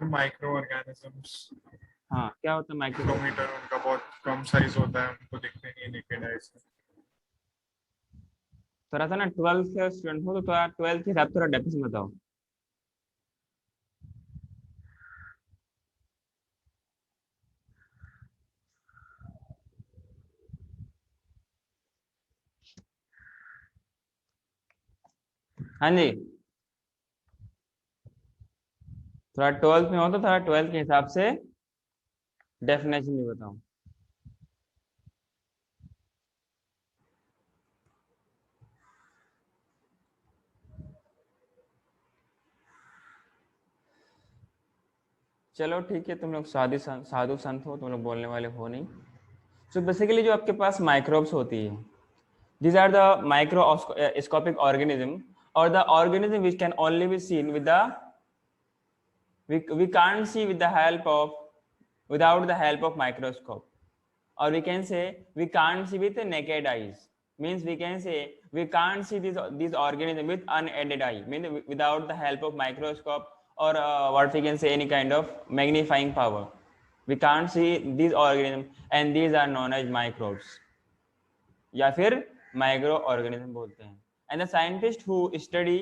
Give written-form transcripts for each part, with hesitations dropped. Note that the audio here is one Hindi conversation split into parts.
माइक्रो ऑर्गेनिजम्स, हाँ, क्या होता है माइक्रो? किलोमीटर उनका बहुत कम साइज होता है, उनको दिखते नहीं है नेकेड आई से। थोड़ा सा ना 12th के स्टूडेंट हो तो थोड़ा 12th के हिसाब से थोड़ा डेफिनेशन बताओ। हाँ जी, थोड़ा 12th में हो तो थोड़ा 12th के हिसाब से डेफिनेशन भी बताओ। चलो ठीक है, तुम लोग साधु संत हो, तुम लोग बोलने वाले हो नहीं। सो बेसिकली जो आपके पास माइक्रोब्स होती है, these are the microscopic organism or the organism which can only be seen with the we can't see with the help of without the help of microscope, or we can say we can't see with the naked eyes. Means we can say we can't see these organism with unaided eye, means without the help of microscope or what we can say any kind of magnifying power. We can't see these organisms, and these are known as microbes या फिर माइक्रो ऑर्गेनिज्म बोलते हैं। And the scientist who study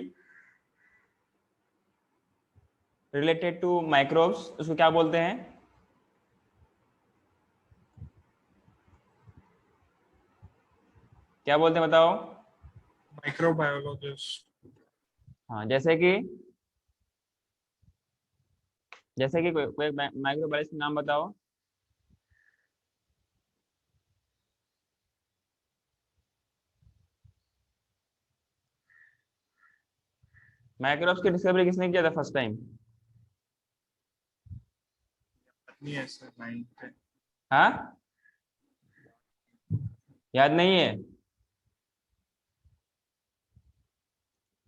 related to microbes उसको क्या बोलते हैं? क्या बोलते हैं बताओ? माइक्रोबायोलॉजिस्ट। हाँ, जैसे कि कोई माइक्रोबायोलॉजिस्ट नाम बताओ। माइक्रोब्स की डिस्कवरी किसने किया था फर्स्ट टाइम? नहीं है सर, नाइन्थ है। हाँ, याद नहीं है?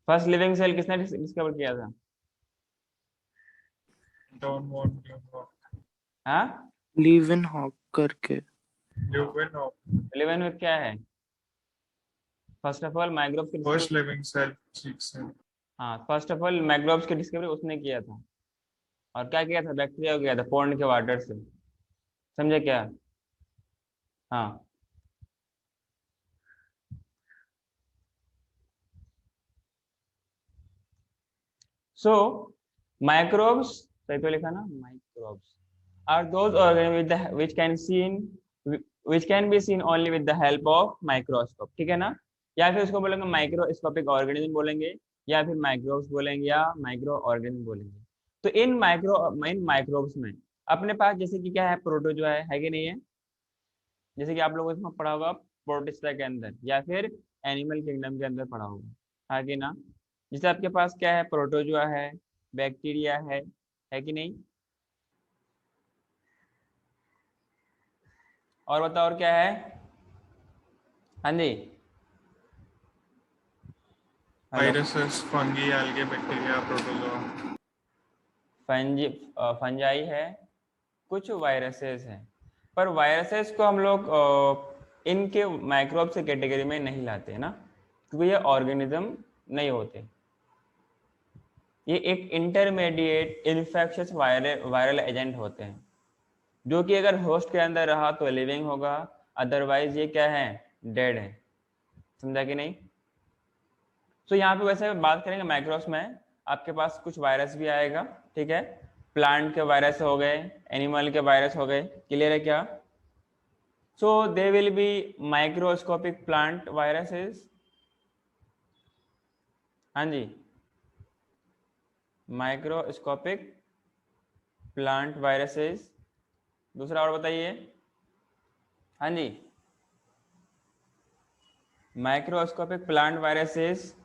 फर्स्ट लिविंग सेल किसने डिस्कवर किया था? डॉन वॉन न्यूमॉक। हाँ, लीवेनहॉक करके। ल्यूवेनहॉक। लिविंग में क्या है? फर्स्ट ऑफ ऑल माइक्रोब्स की first discovery. Living cell sequence. हाँ, फर्स्ट ऑफ ऑल माइक्रोब्स की डिस्कवरी उसने किया था। और क्या किया था? बैक्टीरिया को किया था पॉन्ड के वाटर से। समझे क्या? हाँ। So microbes, सही तो लिखा ना? Microbes are those organisms which can be seen only with the help of microscope, ठीक है ना? या फिर उसको बोलेंगे माइक्रोस्कोपिक ऑर्गेनिज्म बोलेंगे, या फिर माइक्रोब्स बोलेंगे, या माइक्रो ऑर्गेनिज्म बोलेंगे। तो इन माइक्रोब्स में अपने पास जैसे कि क्या है, प्रोटोजोआ है कि नहीं है? जैसे कि आप लोगों ने इसमें पढ़ा होगा प्रोटिस्टा के अंदर, या फिर एनिमल किंगडम के अंदर पढ़ा होगा, है कि ना? जैसे आपके पास क्या है, प्रोटोजोआ है, बैक्टीरिया है कि नहीं? और बताओ और क्या है? हाँ जी, hello. Viruses, fungi, algae, bacteria, protozoa. Fungi fungi है, कुछ वायरसेस हैं, पर वायरसेस को हम लोग इनके माइक्रोब से कैटेगरी में नहीं लाते हैं ना, क्योंकि ये ऑर्गेनिज्म नहीं होते। ये एक इंटरमीडिएट इन्फेक्शियस वायरल एजेंट होते हैं, जो कि अगर होस्ट के अंदर रहा तो लिविंग होगा, अदरवाइज ये क्या है, डेड है। समझा कि नहीं? तो यहाँ पे वैसे बात करेंगे माइक्रोब्स में, आपके पास कुछ वायरस भी आएगा, ठीक है? प्लांट के वायरस हो गए, एनिमल के वायरस हो गए, क्लियर है क्या? So they will be microscopic plant viruses. हाँ जी, माइक्रोस्कोपिक प्लांट वायरसेस। दूसरा और बताइए। हाँ जी, माइक्रोस्कोपिक प्लांट वायरसेस।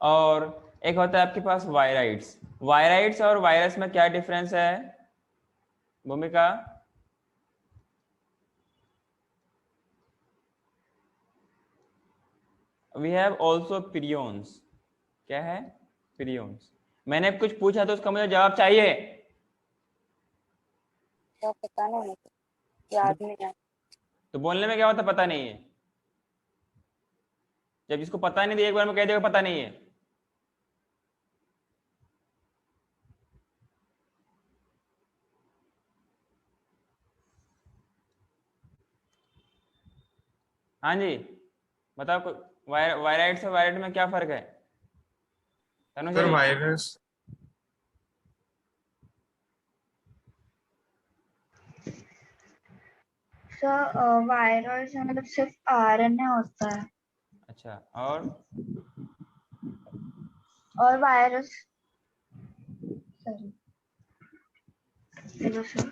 और एक होता है आपके पास वायराइड्स। वायराइड्स और वायरस में क्या डिफरेंस है, Bhumika? We have also prions. क्या है? प्रियोन्स। मैंने कुछ पूछा तो उसका मुझे जवाब चाहिए। क्या पता नहीं, याद नहीं है। तो बोलने में क्या होता, पता नहीं है? जब जिसको पता नहीं, तो एक बार में कह देगा पता नहीं है। हाँ जी, बताओ वायराइड्स और वायराइड में क्या फर्क है? तनुजा सर जी? वायरस सर वायरस मतलब सिर्फ आरएनए होता है अच्छा, और वायरस सॉरी हेलो सर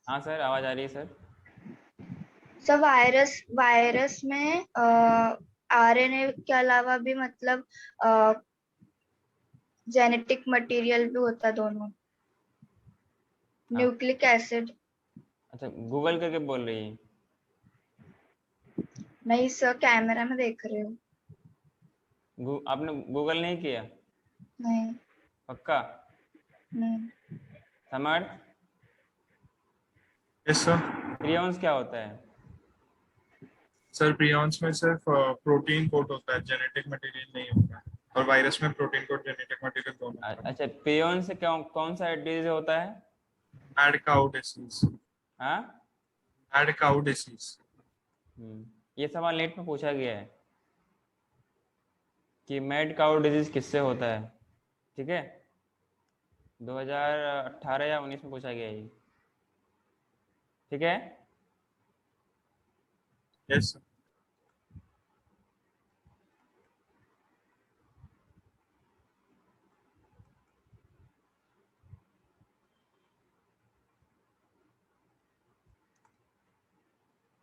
हाँ सर, आवाज आ रही है सर। सर वायरस में आरएनए के अलावा भी मतलब जेनेटिक मटेरियल भी होता है दोनों न्यूक्लिक एसिड अच्छा, गूगल करके बोल रही है? नहीं सर कैमरा में देख रहे हो आपने गूगल नहीं किया? नहीं पक्का? नहीं समर्थ, यस सर। प्रियॉन्स क्या होता है? सर प्रियॉन्स में सिर्फ प्रोटीन कोड होता है, जेनेटिक मटेरियल नहीं होता है, और वायरस में प्रोटीन कोड जेनेटिक मटेरियल दोनों होता है। अच्छा, प्रियॉन से कौन सा डिजीज होता है? Mad cow disease. हाँ, मैड काउ डिसीज। ये सवाल नेट में पूछा गया है कि मैड काउ डिजीज किससे होता है। ठीक है, 2018 या 19 में पूछा गया है ये। ठीक है, यस सर।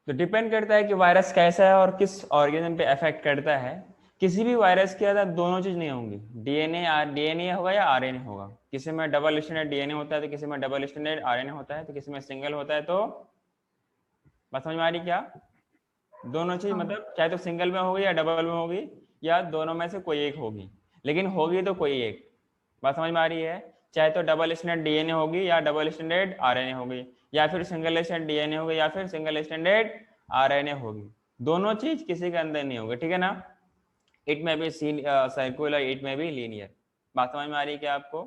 तो डिपेंड करता है कि वायरस कैसा है और किस ऑर्गेनिज्म पे अफेक्ट करता है। किसी भी वायरस के अंदर दोनों चीज नहीं होंगी, डीएनए होगा या आरएनए होगा। किसी में डबल स्टैंडर्ड डीएनए होता है तो किसी में डबल स्टैंडर्ड आरएनए होता है, तो किसी में सिंगल होता है। तो बात समझ में आ रही क्या? दोनों चीज मतलब चाहे तो सिंगल में होगी या डबल में होगी या दोनों में से कोई एक होगी, लेकिन होगी तो कोई एक। बात समझ में आ रही है? चाहे तो डबल स्टैंडर्ड डीएनए होगी या डबल स्टैंडर्ड आरएनए होगी, या फिर सिंगल स्टैंडर्ड डीएनए होगी या फिर सिंगल स्टैंडर्ड आरएनए होगी। दोनों चीज किसी के अंदर नहीं होगी। ठीक है ना? इट में भी सर्कुलर, इट में भी लीनियर। बात समझ में आ रही है क्या आपको?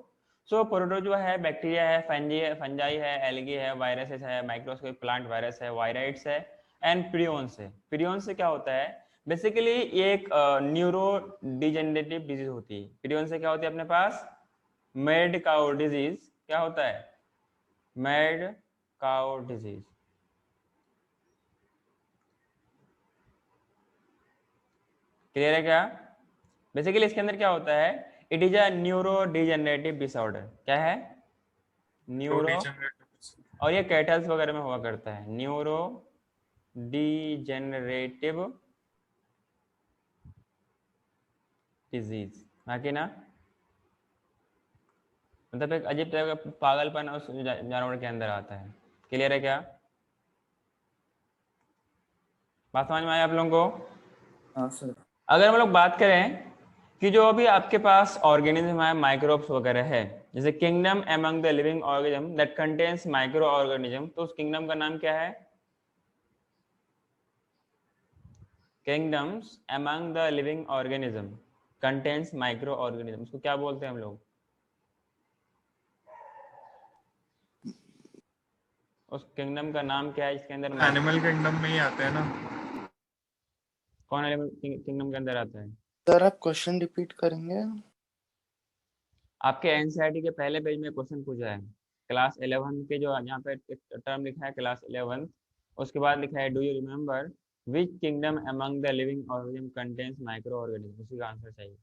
सो प्रोटोजोआ है, बैक्टीरिया है, फंजाई है, एल्गी है, वायरसेस है, माइक्रोस्कोपिक प्लांट वायरस है, वायराइड्स है, एंड प्रियॉन्स है। प्रियॉन्स से क्या होता है? बेसिकली ये एक न्यूरो डिजेनरेटिव डिजीज होती है। प्रियॉन्स से क्या होती है अपने पास? Mad cow disease. क्या होता है? Mad cow disease. क्लियर है क्या? बेसिकली इसके अंदर क्या होता है? It is a neuro degenerative disorder. क्या है? न्यूरो, और ये कैटल्स वगैरह में हुआ करता है। न्यूरो डिजेनरेटिव डिजीज, बाकी ना मतलब एक अजीब तरह का पागलपन उस जानवर के अंदर आता है। क्लियर है क्या? बात समझ में आया आप लोगों को? हाँ सर। अगर हम लोग बात करें कि जो अभी आपके पास ऑर्गेनिज्म है, माइक्रोब्स वगैरह है, जैसे kingdom among the living organism that contains micro organism, तो उस किंगडम का नाम क्या है? Kingdoms among the living organism contains micro organism, उसको क्या बोलते हैं हम लोग? उस किंगडम का नाम क्या है जिसके अंदर एनिमल किंगडम में ही आते हैं ना। कौन एनिमल किंगडम के अंदर आता है? सर आप क्वेश्चन रिपीट करेंगे? आपके एनसीईआरटी के पहले पेज में क्वेश्चन पूछा है, क्लास 11 के जो यहाँ पे टर्म लिखा है क्लास 11, उसके बाद लिखा है do you remember which kingdom among the living organism contains micro organism, उसी का आंसर चाहिए।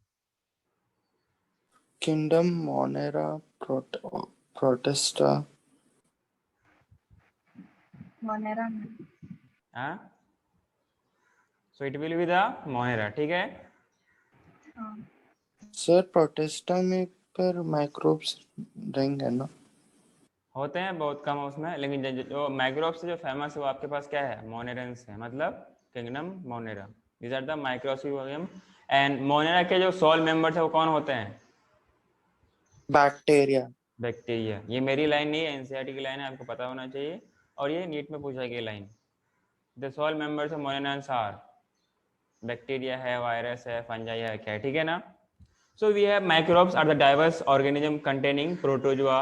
किंगडम मोनेरा प्रोटेस्टा मोनेरा में हाँ, so it will be the Monera. ठीक है, हाँ सर प्रोटेस्टा में पर माइक्रोब्स रहेंगे ना? होते हैं बहुत कम उसमें, लेकिन जो माइक्रोब्स से जो फेमस है वो आपके पास क्या है? मोनेरेंस है, मतलब kingdom monera. These are the microscopium. And monera के जो सोल मेंबर्स है वो कौन होते हैं? बैक्टीरिया। बैक्टीरिया। ये मेरी लाइन नहीं है, एनसीईआरटी की लाइन है, आपको पता होना चाहिए, और ये नीट में पूछा गया line. The sole members of monerans are bacteria है, वायरस है, फंजाई है, क्या है? ठीक है ना? So we have microbes are the diverse organism containing protozoa,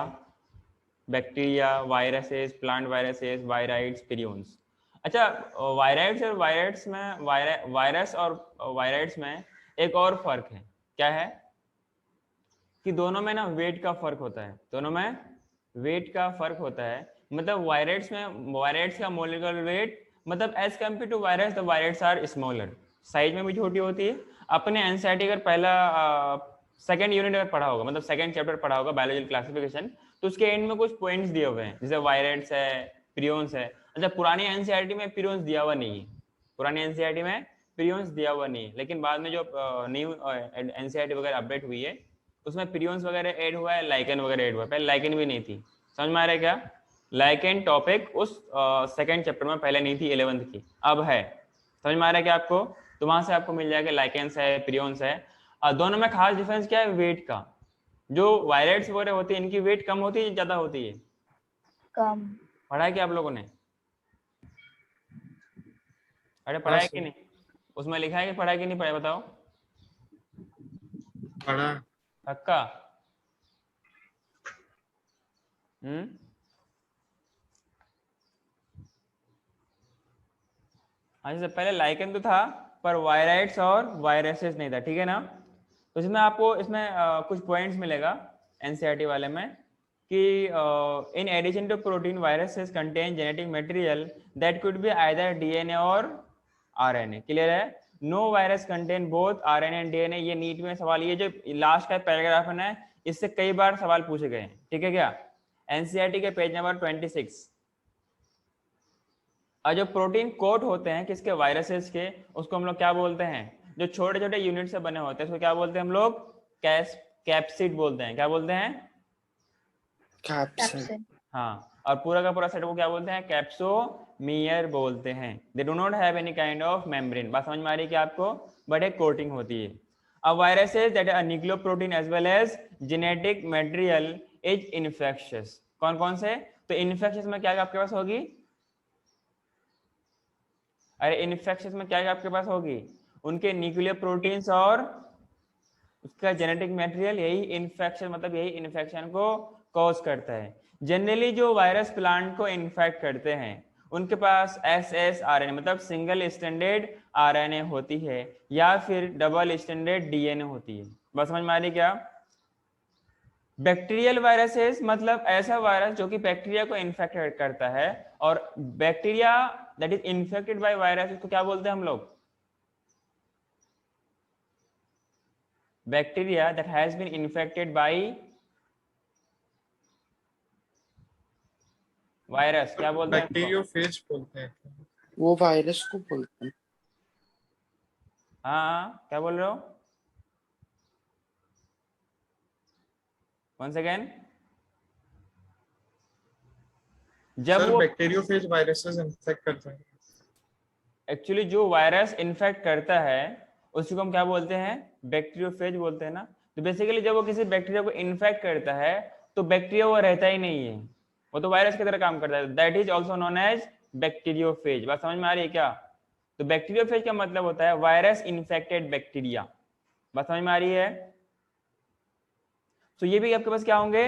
bacteria, viruses, plant viruses, viroids, prions. अच्छा, वायराइड्स और वायराइड्स में वायरस और वायराइड्स में एक और फर्क है, क्या है कि दोनों में ना वेट का फर्क होता है, दोनों में वेट का फर्क होता है। मतलब वायराइड्स में वायराइड्स का मोलिकुलर वेट मतलब as compare to virus the viroids are smaller, size में भी छोटी होती है। अपने एनसीईआरटी अगर पहला सेकंड यूनिट अगर पढ़ा होगा, मतलब सेकंड चैप्टर पढ़ा होगा बायोलॉजिकल क्लासिफिकेशन, तो उसके एंड में कुछ पॉइंट्स दिए हुए हैं, जैसे वायराइड्स है, प्रियोन्स है। अच्छा, पुरानी एनसीईआरटी में प्रियोन्स दिया हुआ नहीं है, पुरानी एनसीईआरटी में प्रियोन्स दिया हुआ नहीं है, लेकिन बाद में जो न्यू एनसीईआरटी वगैरह अपडेट हुई है उसमें प्रियोन्स वगैरह ऐड हुआ है, लाइकेन वगैरह ऐड हुआ है। पहले लाइकेन भी नहीं थी, समझ में आ रहा है क्या? लाइकेन टॉपिक उस सेकंड चैप्टर में पहले नहीं थी 11th की, अब है। समझ में आ रहा है क्या आपको? तो वहां से आपको मिल जाएगा लाइकेन्स है, प्रियोन्स है। दोनों में खास डिफरेंस क्या है? वेट का। जो वायलेट्स वगैरह होती है इनकी वेट कम होती है, ज्यादा होती है? कम। पढ़ा है क्या आप लोगों ने? अरे पढ़ा हाँ है कि सर, नहीं? उसमें लिखा है कि पढ़ा है कि नहीं पढ़ा है, बताओ। पढ़ा। पक्का? हाँ जी, पहले लाइकेन तो था पर वायराइड्स और वायरसेस नहीं था, ठीक है ना? तो इसमें आपको इसमें कुछ पॉइंट्स मिलेगा एनसीईआरटी वाले में कि in addition to protein viruses contain genetic material that could be either DNA or RNA. Clear है? No virus contain both RNA and DNA. ये नीट में सवाल, ये जो लास्ट का पैराग्राफ है ना, इससे कई बार सवाल पूछे गए हैं, ठीक है क्या? एनसीईआरटी के पेज नंबर 26। और जो प्रोटीन कोट होते हैं किसके? वायरसेस के, उसको हम लोग क्या बोलते हैं? जो छोटे छोटे यूनिट से बने होते हैं उसको क्या बोलते हैं हम लोग? कैप्सिड बोलते हैं। क्या बोलते हैं? कैप्सिड। कैप्सिड। हाँ, और पूरा का पूरा सेट को क्या बोलते हैं? कैप्सोमियर बोलते हैं। They do not have any kind of membrane. बात समझ में आ रही है कि आपको? बट एक कोटिंग होती है। अब viruses that are nucleoprotein as well as genetic material is infectious. कौन कौन से? तो इन्फेक्शियस में क्या आपके पास होगी? अरे इन्फेक्शन में क्या आपके पास होगी? उनके न्यूक्लियर प्रोटीन्स और उसका जेनेटिक मटेरियल। यही इन्फेक्शन, मतलब यही इन्फेक्शन को कॉज करता है। जनरली जो वायरस प्लांट को इन्फेक्ट करते हैं उनके पास SSRNA मतलब सिंगल स्टैंडर्ड आरएनए होती है या फिर डबल स्टैंडर्ड डीएनए होती है। बस समझ में आ रही क्या? बैक्टीरियल वायरसेस मतलब ऐसा वायरस जो कि बैक्टीरिया को इन्फेक्ट करता है, और bacteria that is infected by virus उसको क्या बोलते हैं हम लोग? Bacteria that has been infected by virus क्या बोलते हैं उसको? बैक्टीरियोफेज बोलते हैं। वो वायरस को बोलते हैं। हाँ, क्या बोल रहे हो? once again, जब सर वो बैक्टीरियोफेज वायरसेस इन्फेक्ट करते हैं। एक्चुअली जो वायरस इन्फेक्ट करता है उसको हम क्या बोलते हैं? बैक्टीरियोफेज बोलते हैं ना। तो बेसिकली जब वो किसी बैक्टीरिया को इन्फेक्ट करता है तो बैक्टीरिया वो रहता ही नहीं है, वो तो वायरस की तरह काम करता है। That is also known as bacteriophage. बात समझ में आ रही है क्या? तो बैक्टीरियोफेज का मतलब होता है वायरस इन्फेक्टेड बैक्टीरिया। बात समझ में आ रही है? तो ये भी आपके पास क्या होंगे?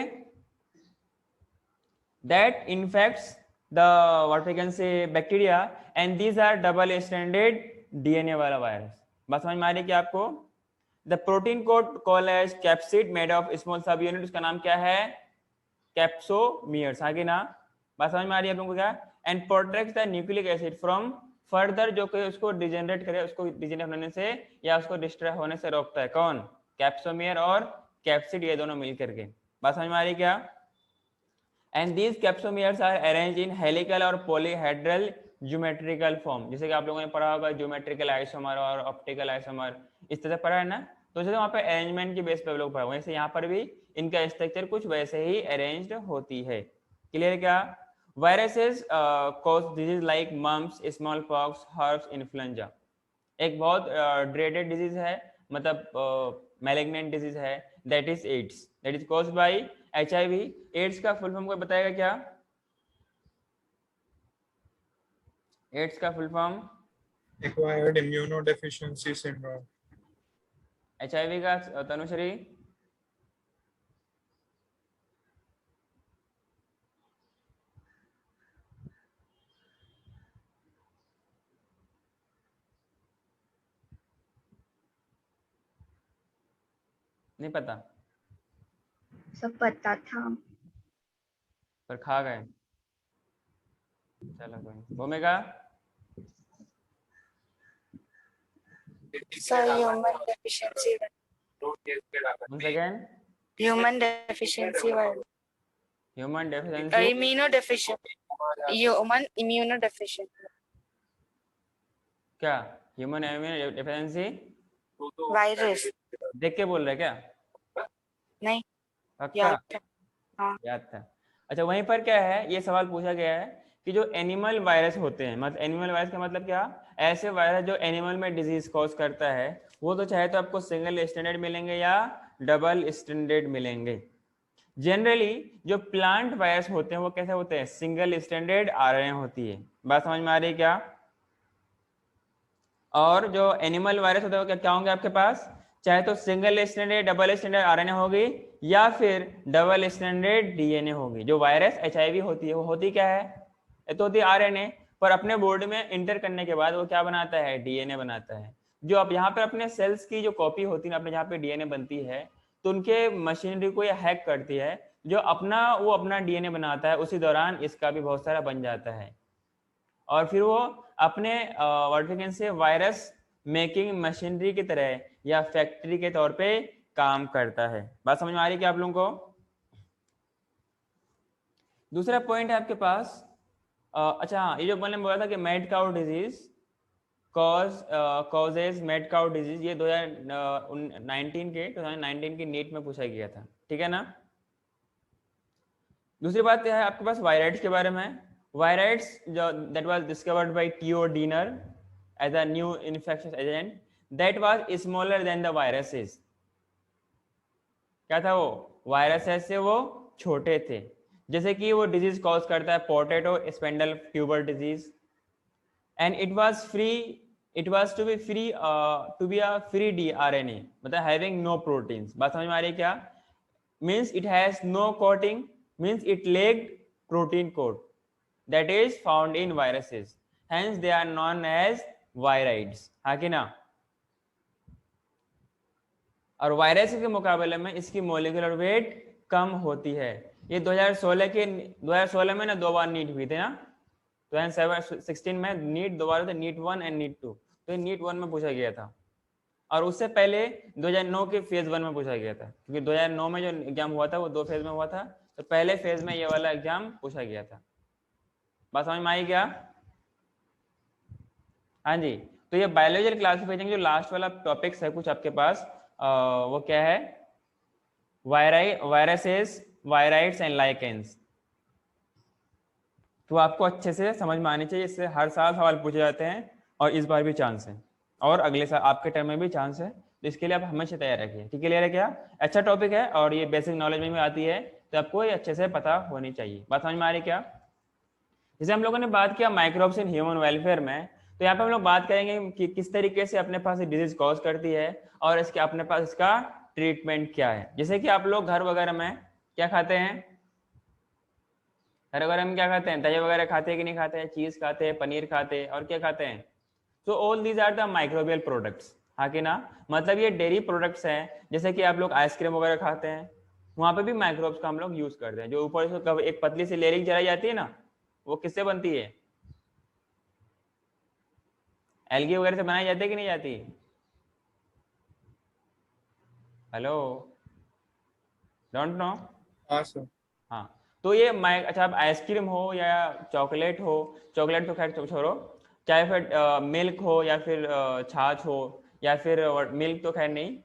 that infects the what we can say bacteria, and these are double stranded DNA वाला वायरस। बात समझ में आ रही है कि आपको? the protein code called as capsid made of small sub unit, उसका नाम क्या है? कैप्सोमियर्स। आगे ना, बात समझ में आ रही है आप लोगों को क्या? and protects the nucleic acid from further, जो कि उसको डिजेनरेट करे, उसको डिजेनरेट होने से या उसको डिस्ट्रॉय होने से रोकता है। कौन? कैप्सोमियर और कैप्सिड, ये दोनों मिल करके। बात समझ में आ रही है क्या? and these capsomeres are arranged in helical और polyhedral geometrical form। जैसे कि आप लोगों ने पढ़ा होगा ज्योमेट्रिकल आइसोमर और ऑप्टिकल आइसोमर, इस तरह पढ़ा है ना। तो जैसे वहाँ पे अरेंजमेंट की बेस पे लोग पढ़ा, वैसे यहाँ पर भी इनका स्ट्रक्चर कुछ वैसे ही अरेंज्ड होती है। क्लियर क्या? Viruses cause disease like mumps, small pox, herpes, influenza. एक बहुत ड्रेडेड डिजीज है, मतलब मैलिग्नेंट डिजीज है, that is AIDS, that is caused by HIV। AIDS का फुल फॉर्म कोई बताएगा क्या? एड्स का full form? Acquired immunodeficiency syndrome. HIV का तनुश्री? नहीं पता, सब पता था। पर खा गए। चलो कोई नहीं। भूमिका, sir human deficiency one second. Human deficiency human deficiency, immuno deficient human immuno deficient क्या ह्यूमन डेफिशिएंसी वायरस देख के बोल रहे क्या? नहीं पक्का याद था। हाँ याद था? अच्छा, वहीं पर क्या है, ये सवाल पूछा गया है कि जो एनिमल वायरस होते हैं, मतलब एनिमल वायरस का मतलब क्या, ऐसे वायरस जो एनिमल में डिजीज कॉज करता है, वो तो चाहे तो आपको सिंगल स्टैंडर्ड मिलेंगे या डबल स्टैंडर्ड मिलेंगे। जनरली जो प्लांट वायरस होते हैं वो कैसे होते हैं, सिंगल स्टैंडर्ड आरएनए होती है। बात समझ में आ रही है क्या? और जो एनिमल वायरस होता है वो क्या होंगे आपके पास, चाहे तो single standard double standard RNA होगी या फिर डबल स्टैंडर्ड डीएनए होगी। जो वायरस एचआईवी होती है वो होती क्या है, ये तो होती है आरएनए, पर अपने बॉडी में इंटर करने के बाद वो क्या बनाता है, डीएनए बनाता है। जो आप यहाँ पे अपने सेल्स की जो कॉपी होती है अपने जहाँ पे डीएनए बनती है, तो उनके मशीनरी को ये हैक करती है, जो वो अपना डीएनए बनाता है, उसी दौरान इसका भी बहुत सारा बन जाता है, और फिर वो अपने what we can say virus making machinery की तरह या फैक्ट्री के तौर पे काम करता है। बात समझ में आ रही है क्या आप लोगों को? दूसरा पॉइंट है आपके पास, अच्छा हाँ, ये जो मैंने बोला था कि mad cow disease causes mad cow disease, ये 2019 के नीट में पूछा गया था, ठीक है ना। दूसरी बात यह है आपके पास वायराइड्स के बारे में। वायराइड्स जो that was discovered by T O Diener as a new infectious agent that was smaller than the viruses. क्या था वो, वायरसेस से वो छोटे थे। जैसे कि वो डिजीज कॉज करता है potato spindle tuber disease, and it was to be free to be a free DRNA, मतलब हैविंग नो प्रोटीन्स। बात समझ में आ रही है क्या? means it has no coating, means it lacked protein coat that is found in viruses, hence they are known as virids। हाँ कि ना? और वायरस के मुकाबले में इसकी मोलिकुलर वेट कम होती है। ये 2016 में ना 2 बार नीट हुई थी ना, 2016 में नीट 2 बार हुए थे, नीट 1 एंड नीट 2। तो ये नीट 1 में पूछा गया था, और उससे पहले 2009 के फेज 1 में पूछा गया था, क्योंकि 2009 में जो एग्जाम हुआ था वो 2 फेज में हुआ था, तो पहले फेज में ये वाला एग्जाम पूछा गया था। बात समझ में आई क्या? हाँ जी। तो ये बायोलॉजिकल क्लासिफिकेशन जो लास्ट वाला टॉपिक्स है कुछ आपके पास, वो क्या है, वायरसेस, वायराइड्स एंड लाइकेंस। तो आपको अच्छे से समझ में आनी चाहिए, इससे हर साल सवाल पूछे जाते हैं और इस बार भी चांस है, और अगले साल आपके टर्म में भी चांस है, तो इसके लिए आप हमेशा तैयार रखिए। ठीक है, क्लियर है क्या? अच्छा टॉपिक है और ये बेसिक नॉलेज में भी आती है, तो आपको ये अच्छे से पता होनी चाहिए। बात समझ में आ रही क्या? जैसे हम लोगों ने बात किया माइक्रोब्स इन ह्यूमन वेलफेयर में, तो यहाँ पे हम लोग बात करेंगे कि किस तरीके से अपने पास डिजीज कॉज करती है और इसके अपने पास इसका ट्रीटमेंट क्या है। जैसे कि आप लोग घर वगैरह में क्या खाते हैं, घर वगैरह में क्या खाते हैं, दही वगैरह खाते हैं कि नहीं खाते हैं, चीज खाते हैं, पनीर खाते हैं, और क्या खाते हैं, तो all these are the microbial products. हाँ कि ना? मतलब ये डेयरी प्रोडक्ट्स हैं। जैसे कि आप लोग आइसक्रीम वगैरह खाते हैं, वहां पे भी माइक्रोब्स का हम लोग यूज करते हैं। जो ऊपर से एक पतली सी लेयरिंग जलाई जाती है ना, वो किससे बनती है, एल्गी वगैरह से बनाई जाती है कि नहीं जाती? Hello, don't know? हाँ सर। हाँ, तो ये अच्छा आप आइसक्रीम हो या चॉकलेट हो, चॉकलेट तो खैर छोड़ो, चाहे फिर मिल्क हो या फिर छाछ हो, या फिर मिल्क तो खैर नहीं,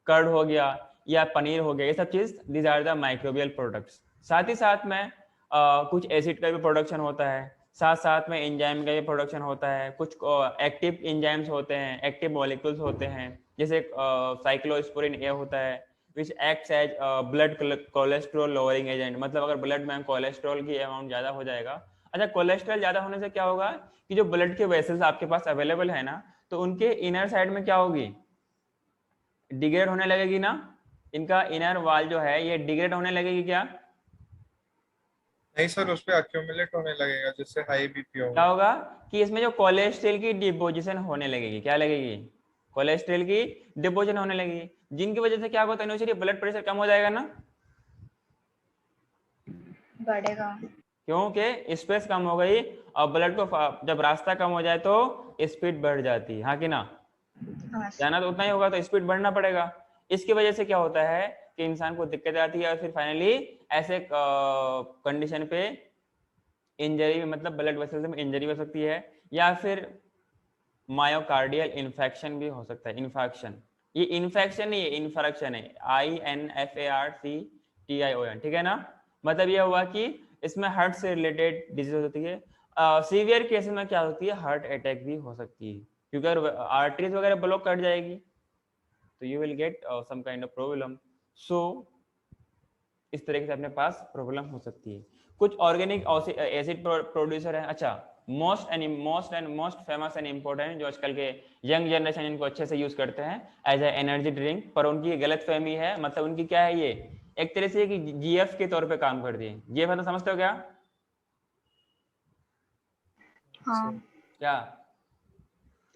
कर्ड हो गया या पनीर हो गया, ये सब चीज these are the microbial products. साथ ही साथ में कुछ एसिड का भी प्रोडक्शन होता है, साथ साथ में एंजाइम का भी प्रोडक्शन होता है, कुछ एक्टिव एंजाइम्स होते हैं, एक्टिव मॉलिक्यूल्स होते हैं, जैसे साइक्लोस्पोरिन ए होता है which acts as blood cholesterol lowering agent. मतलब अगर ब्लड में कोलेस्ट्रॉल की अमाउंट ज्यादा हो जाएगा, अच्छा कोलेस्ट्रॉल ज्यादा होने से क्या होगा कि जो ब्लड के वेसल्स आपके पास अवेलेबल है ना, तो उनके इनर साइड में क्या होगी, डिग्रेड होने लगेगी ना, इनका इनर वॉल जो है ये डिग्रेड होने लगेगी क्या? नहीं सर, उस पे अक्यूमुलेट होने लगेगा जिससे हाई बीपी क्या होगा। होगा कि इसमें जो कोलेस्ट्रॉल की डिपोजिशन होने लगेगी, क्या लगेगी, कोलेस्ट्रॉल की डिपोजिशन होने लगी, जिनकी वजह से क्या होता है अनुश्री, ब्लड प्रेशर कम हो जाएगा ना, बढ़ेगा। क्योंकि स्पेस कम हो गई और ब्लड को जब रास्ता कम हो जाए तो स्पीड बढ़ जाती है, हाँ कि ना, हाँ जाना तो उतना ही होगा तो स्पीड बढ़ना पड़ेगा। इसकी वजह से क्या होता है कि इंसान को दिक्कत आती है और फिर फाइनली ऐसे कंडीशन पे इंजरी, मतलब ब्लड वेसल्स में इंजरी हो सकती है, या फिर मायोकार्डियल इन्फेक्शन भी हो सकता है। इन्फेक्शन, ये इन्फेक्शन नहीं है, इन्फेक्शन है, INFARCTION, ठीक है ना। मतलब ये हुआ कि इसमें हार्ट से रिलेटेड डिजीज होती है। सीवियर केसेस में क्या होती है, हार्ट अटैक भी हो सकती है, क्योंकि अगर आर्टरीज वगैरह ब्लॉक कर जाएगी तो you will get some kind of problem. So इस तरीके से अपने पास प्रॉब्लम हो सकती है। कुछ ऑर्गेनिक एसिड प्रोड्यूसर है। अच्छा, मोस्ट फेमस एंड इंपॉर्टेंट जो आजकल के यंग जनरेशन इनको अच्छे से यूज करते हैं एज ए एनर्जी ड्रिंक, पर उनकी गलत फहमी है। मतलब उनकी क्या है, ये एक तरह से कि जीएफ के तौर पे काम करती है। जीएफ मतलब समझते हो क्या? हाँ, क्या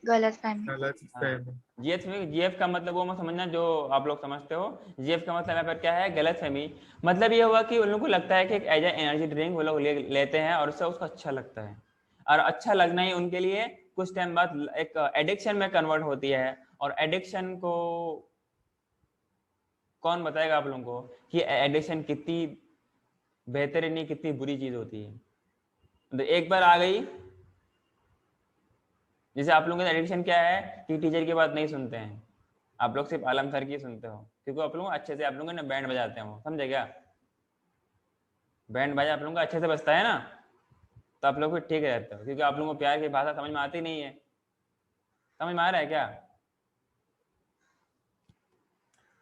गलत फहमी। गलत फहमी। जीएफ का मतलब वो मत समझना जो आप लोग समझते हो। जीएफ का मतलब यहाँ पर क्या है, गलत फहमी। मतलब ये हुआ कि उन लोगों को लगता है कि एक एज ए एनर्जी ड्रिंक वो लोग लेते हैं और उससे उसको अच्छा लगता है, और अच्छा लगना ही उनके लिए कुछ टाइम बाद एक एडिक्शन में कन्वर्ट होती है। और एडिक्शन को कौन बताएगा आप लोगों को कि एडिक्शन कितनी बेहतरीन नहीं, कितनी बुरी चीज होती है। तो एक बार आ गई, जैसे आप लोगों का एडिक्शन क्या है कि टीचर की बात नहीं सुनते हैं, आप लोग सिर्फ आलम सर की सुनते हो, क्योंकि आप लोग अच्छे से आप लोगों ने बैंड बजाते हो, समझे क्या? बैंड बाजा आप लोगों का अच्छे से बजता है ना, तो आप लोग भी ठीक रहते हो, क्योंकि आप लोगों को प्यार की भाषा समझ में आती नहीं है। समझ में आ रहा है क्या?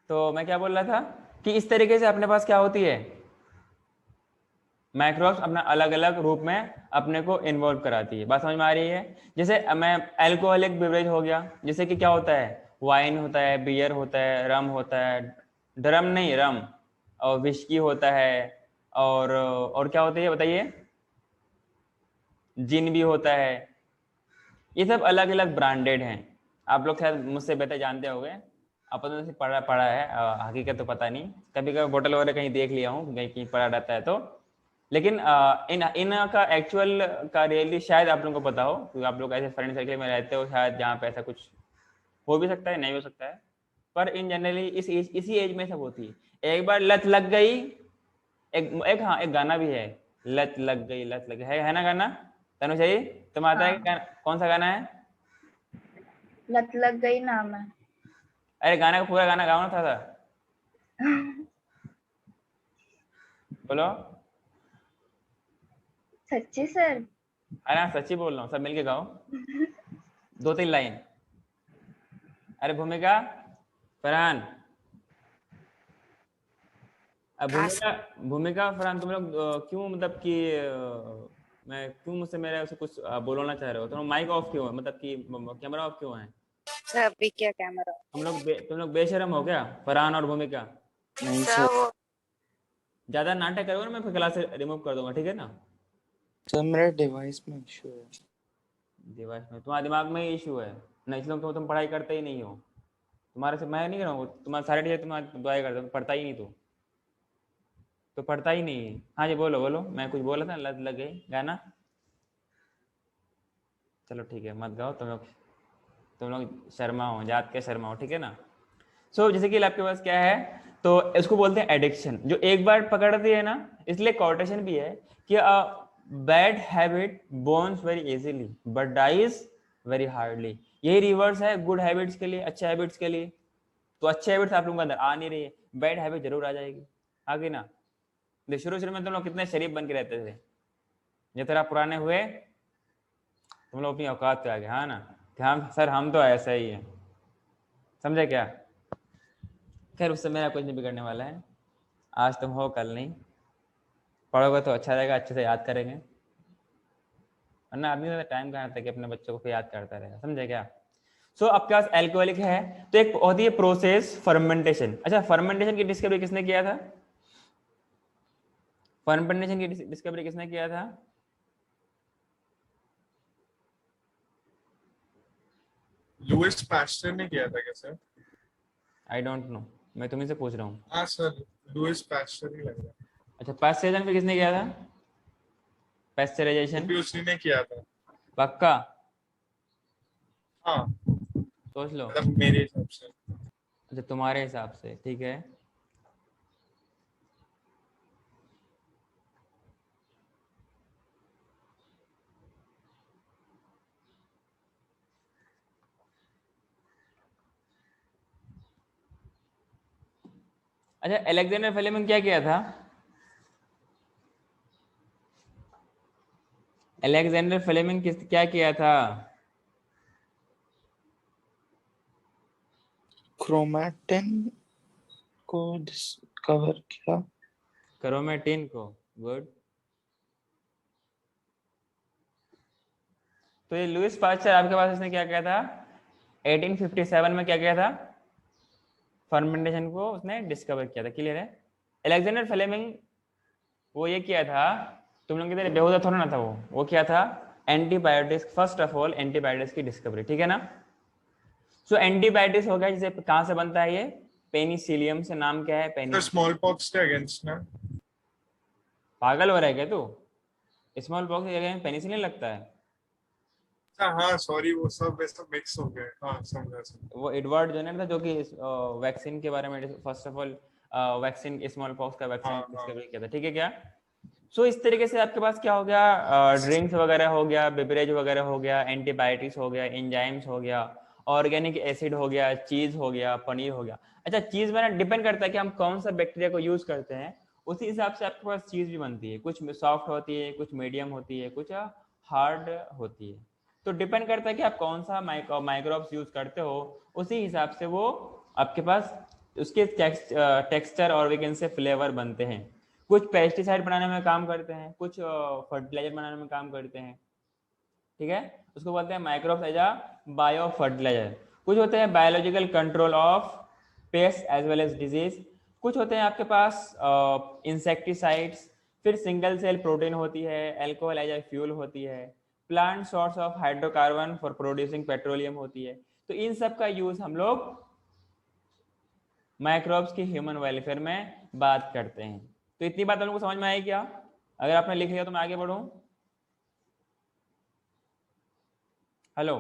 तो मैं क्या बोल रहा था कि इस तरीके से अपने पास क्या होती है, माइक्रोब्स अपना अलग अलग रूप में अपने को इन्वॉल्व कराती है। बात समझ में आ रही है? जैसे मैं अल्कोहलिक बेवरेज हो गया, जैसे कि क्या होता है, वाइन होता है, बियर होता है, रम होता है, ड्रम नहीं रम, और विस्की होता है, और क्या होता है बताइए, जिन भी होता है। ये सब अलग अलग ब्रांडेड हैं। आप लोग शायद मुझसे बेहतर जानते होंगे, अपन से पढ़ा पढ़ा है, हकीकत तो पता नहीं, कभी कभी बोतल वगैरह कहीं देख लिया हूँ, कहीं पढ़ा रहता है तो। लेकिन इन का एक्चुअल का रियली शायद आप लोगों को पता हो, क्योंकि आप लोग ऐसे फ्रेंड सर्कल में रहते हो शायद जहाँ पे ऐसा कुछ हो भी सकता है, नहीं हो सकता है, पर इन जनरली इसी एज में सब होती है। एक बार लत लग गई, एक हाँ एक गाना भी है, लत लग गई, लत लग गई, है ना गाना? तनुषा जी तुम आता है हाँ। कौन सा गाना है? लत लग गई नाम है। अरे गाना का पूरा गाना गाओ ना था बोलो। सच्ची सर? अरे हाँ सच्ची बोल रहा हूँ, सब मिलके गाओ, 2-3 लाइन। अरे भूमिका, फरहान, अब भूमिका फरहान तुम लोग क्यों, मतलब कि मैं क्यों, मुझसे मेरे से कुछ बोलना चाह रहे हो? तुम माइक ऑफ क्यों है, मतलब कि कैमरा ऑफ क्यों है? सर अभी क्या कैमरा? तुम लोग बेशरम हो क्या, फरहान और भूमिका? नहीं सर सर। वो ज्यादा नाटक करोगे ना मैं फिर क्लास से रिमूव कर दूंगा, ठीक है ना? सर मेरे डिवाइस में इशू है। डिवाइस में तुम्हारे दिमाग में ही इशू है ना, इसलिए तुम पढ़ाई करते ही नहीं हो। तुम्हारे से मैं नहीं करूँगा, तुम्हारे सारे टीचर तुम्हारी दुआई करते हो, पढ़ता ही नहीं तो पढ़ता ही नहीं है। हाँ जी बोलो बोलो, मैं कुछ बोला था, लत लग गई गाना। चलो ठीक है मत गाओ, तुम लोग शर्मा हो, जात के शर्मा हो, ठीक है ना। सो जैसे कि आपके पास क्या है, तो इसको बोलते हैं एडिक्शन, जो एक बार पकड़ती है ना, इसलिए कोटेशन भी है कि bad habit bones very easily but dies very hardly. यही रिवर्स है गुड हैबिट्स के लिए, अच्छे हैबिट्स के लिए। तो अच्छे हैबिट्स आप लोगों के अंदर आ नहीं रही है, बैड हैबिट जरूर आ जाएगी, आगे ना। शुरू शुरू में तुम लोग कितने शरीफ बन के रहते थे, जो थोड़ा पुराने हुए तुम लोग अपनी औकात पे आ गए, हाँ ना, कि हम सर हम तो ऐसा ही है, समझे क्या? खैर उससे मेरा कुछ नहीं बिगड़ने वाला है, आज तुम हो कल नहीं, पढ़ोगे तो अच्छा रहेगा, अच्छे से याद करेंगे, वरना आदमी का टाइम कहाँ था कि अपने बच्चों को फिर याद करता रहेगा, समझे क्या? सो आपके पास एल्कोहलिक है, तो एक होती है प्रोसेस फर्मेंटेशन। अच्छा, फर्मेंटेशन की डिस्कवरी किसने किया था? फर्मेंटेशन की डिस्कवरी किसने किया था? लुइस पास्चर ने किया था क्या सर? आई डोंट नो, मैं तुम्ही से पूछ रहा हूँ। हाँ सर, लुइस पास्चर ही लग रहा है। अच्छा, पास्चराइजेशन फिर किसने किया था? वो पास्चराइजेशन भी उसी ने किया था। पक्का? हाँ, सोच लो। मतलब मेरे हिसाब से। अच्छा, तुम्हारे हिसाब से, ठीक है। अच्छा, अलेक्जेंडर फ्लेमिंग क्या किया था? अलेक्जेंडर फ्लेमिंग क्या किया था? क्रोमैटिन को डिस्कवर किया। क्रोमेटिन को, गुड। तो ये लुइस पास्चर आपके पास, इसने क्या किया था 1857 में? क्या किया था? फर्मेंटेशन को उसने डिस्कवर किया था, क्लियर है। अलेक्जेंडर फ्लेमिंग वो ये किया था, तुम लोग की तरह बेहुदा थोड़ा ना था वो क्या था? Antibiotics, first of all antibiotics की डिस्कवरी, ठीक है ना। सो एंटीबायोटिक्स हो गया, जिसे कहाँ से बनता है ये? पेनिसिलियम से। नाम क्या है? सर स्मॉल पॉक्स के अगेंस्ट ना? पागल हो रहा है क्या तू? स्मॉल पॉक्स की जगह में पेनिसिलिन लगता है? हाँ सॉरी, वो सब वैसा मिक्स हो गए। हाँ समझा समझा। वो एडवर्ड जेनर था जो कि वैक्सीन के बारे में, first of all vaccine, small pox का वैक्सीन हाँ हाँ डिस्कवरी किया था, ठीक है क्या। सो इस तरीके से आपके पास क्या हो गया, ड्रिंक्स वगैरह हो गया, बेवरेज वगैरह हो गया, एंटीबायोटिक्स हो गया, एंजाइम्स हो गया, ऑर्गेनिक एसिड हो गया, चीज हो गया, पनीर हो गया। अच्छा, चीज में ना डिपेंड करता है कि हम कौन सा बैक्टीरिया को यूज करते हैं, उसी हिसाब से आपके पास चीज भी बनती है। कुछ सॉफ्ट होती है, कुछ मीडियम होती है, कुछ हार्ड होती है। तो डिपेंड करता है कि आप कौन सा माइक्रोब्स यूज करते हो, उसी हिसाब से वो आपके पास उसके टेक्सचर और वी कैन से फ्लेवर बनते हैं। कुछ पेस्टिसाइड बनाने में काम करते हैं, कुछ फर्टिलाइजर बनाने में काम करते हैं, ठीक है। उसको बोलते हैं microbes as a bio fertilizer. कुछ होते हैं biological control of pest as well as disease. कुछ होते हैं आपके पास इंसेक्टिसाइड्स। फिर सिंगल सेल प्रोटीन होती है, एल्कोहल एज अ फ्यूल होती है, plant source of hydrocarbon for producing petroleum होती है। तो इन सब का यूज हम लोग माइक्रोब्स की ह्यूमन वेलफेयर में बात करते हैं। तो इतनी बात आप लोगों को समझ में आई क्या? अगर आपने लिख लिया तो मैं आगे बढ़ूं। हेलो,